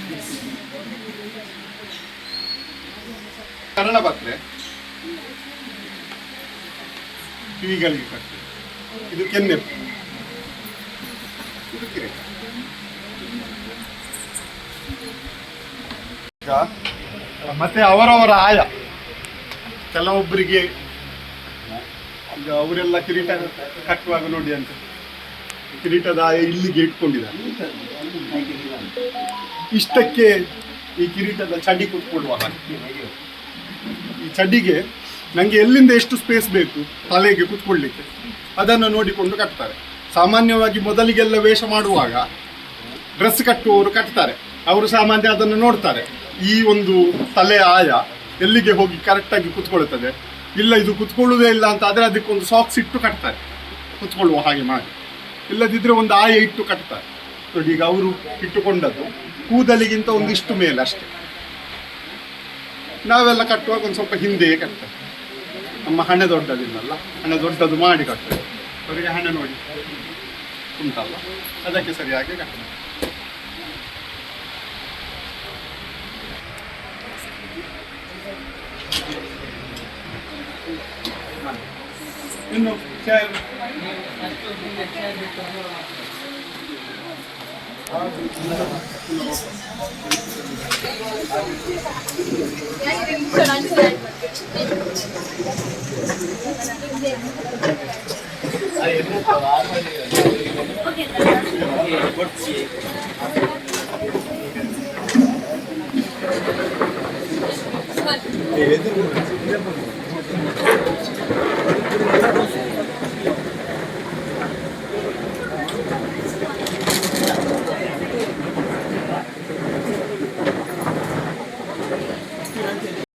ಕರ್ಣಭತ್ರೆ ಕಿವಿಗಳಿಗೆ ಕಟ್ಟಿ, ಇದು ಕೆನ್ನೆ, ಇದು ಕಿರೀಟ. ಮತ್ತೆ ಅವರವರ ಆಯ, ಕೆಲವೊಬ್ಬರಿಗೆ ಈಗ ಅವರೆಲ್ಲ ಕಿರೀಟ ಕಟ್ಟುವಾಗ ನೋಡಿ ಅಂತ ಕಿರೀಟದ ಆಯ ಇಲ್ಲಿಗೆ ಇಟ್ಕೊಂಡಿದ್ದಾರೆ. ಇಷ್ಟಕ್ಕೆ ಈ ಕಿರೀಟದ ಚಡಿ ಕೂತ್ಕೊಳ್ಳುವ ಹಾಗೆ. ಈ ಚಡಿಗೆ ನನಗೆ ಎಲ್ಲಿಂದ ಎಷ್ಟು ಸ್ಪೇಸ್ ಬೇಕು ತಲೆಗೆ ಕೂತ್ಕೊಳ್ಳಿಕ್ಕೆ ಅದನ್ನು ನೋಡಿಕೊಂಡು ಕಟ್ತಾರೆ. ಸಾಮಾನ್ಯವಾಗಿ ಮೊದಲಿಗೆಲ್ಲ ವೇಷ ಮಾಡುವಾಗ ಡ್ರೆಸ್ ಕಟ್ಟುವವರು ಕಟ್ತಾರೆ, ಅವರು ಸಾಮಾನ್ಯ ಅದನ್ನು ನೋಡ್ತಾರೆ, ಈ ಒಂದು ತಲೆ ಆಯ ಎಲ್ಲಿಗೆ ಹೋಗಿ ಕರೆಕ್ಟಾಗಿ ಕೂತ್ಕೊಳ್ತದೆ, ಇಲ್ಲ ಇದು ಕೂತ್ಕೊಳ್ಳುವುದೇ ಇಲ್ಲ ಅಂತ ಆದರೆ ಅದಕ್ಕೊಂದು ಸಾಕ್ಸ್ ಇಟ್ಟು ಕಟ್ತಾರೆ, ಕೂತ್ಕೊಳ್ಳುವ ಹಾಗೆ ಮಾಡಿ. ಇಲ್ಲದಿದ್ದರೆ ಒಂದು ಆಯ ಇಟ್ಟು ಕಟ್ತಾರೆ. ನೋಡಿ ಈಗ ಅವರು ಇಟ್ಟುಕೊಂಡದ್ದು ಕೂದಲಿಗಿಂತ ಒಂದಿಷ್ಟು ಮೇಲೆ ಅಷ್ಟೇ. ನಾವೆಲ್ಲ ಕಟ್ಟುವಾಗ ಒಂದು ಸ್ವಲ್ಪ ಹಿಂದೆಯೇ ಕಟ್ತಾರೆ. ನಮ್ಮ ಹಣೆ ದೊಡ್ಡದಿಲ್ಲಲ್ಲ, ಹಣೆ ದೊಡ್ಡದು ಮಾಡಿ ಕಟ್ತಾರೆ. ಅವರಿಗೆ ಹಣೆ ನೋಡಿ ಉಂಟಲ್ಲ, ಅದಕ್ಕೆ ಸರಿಯಾಗಿ ಕಟ್ತಾರೆ. ಇನ್ನು ಚೇರ್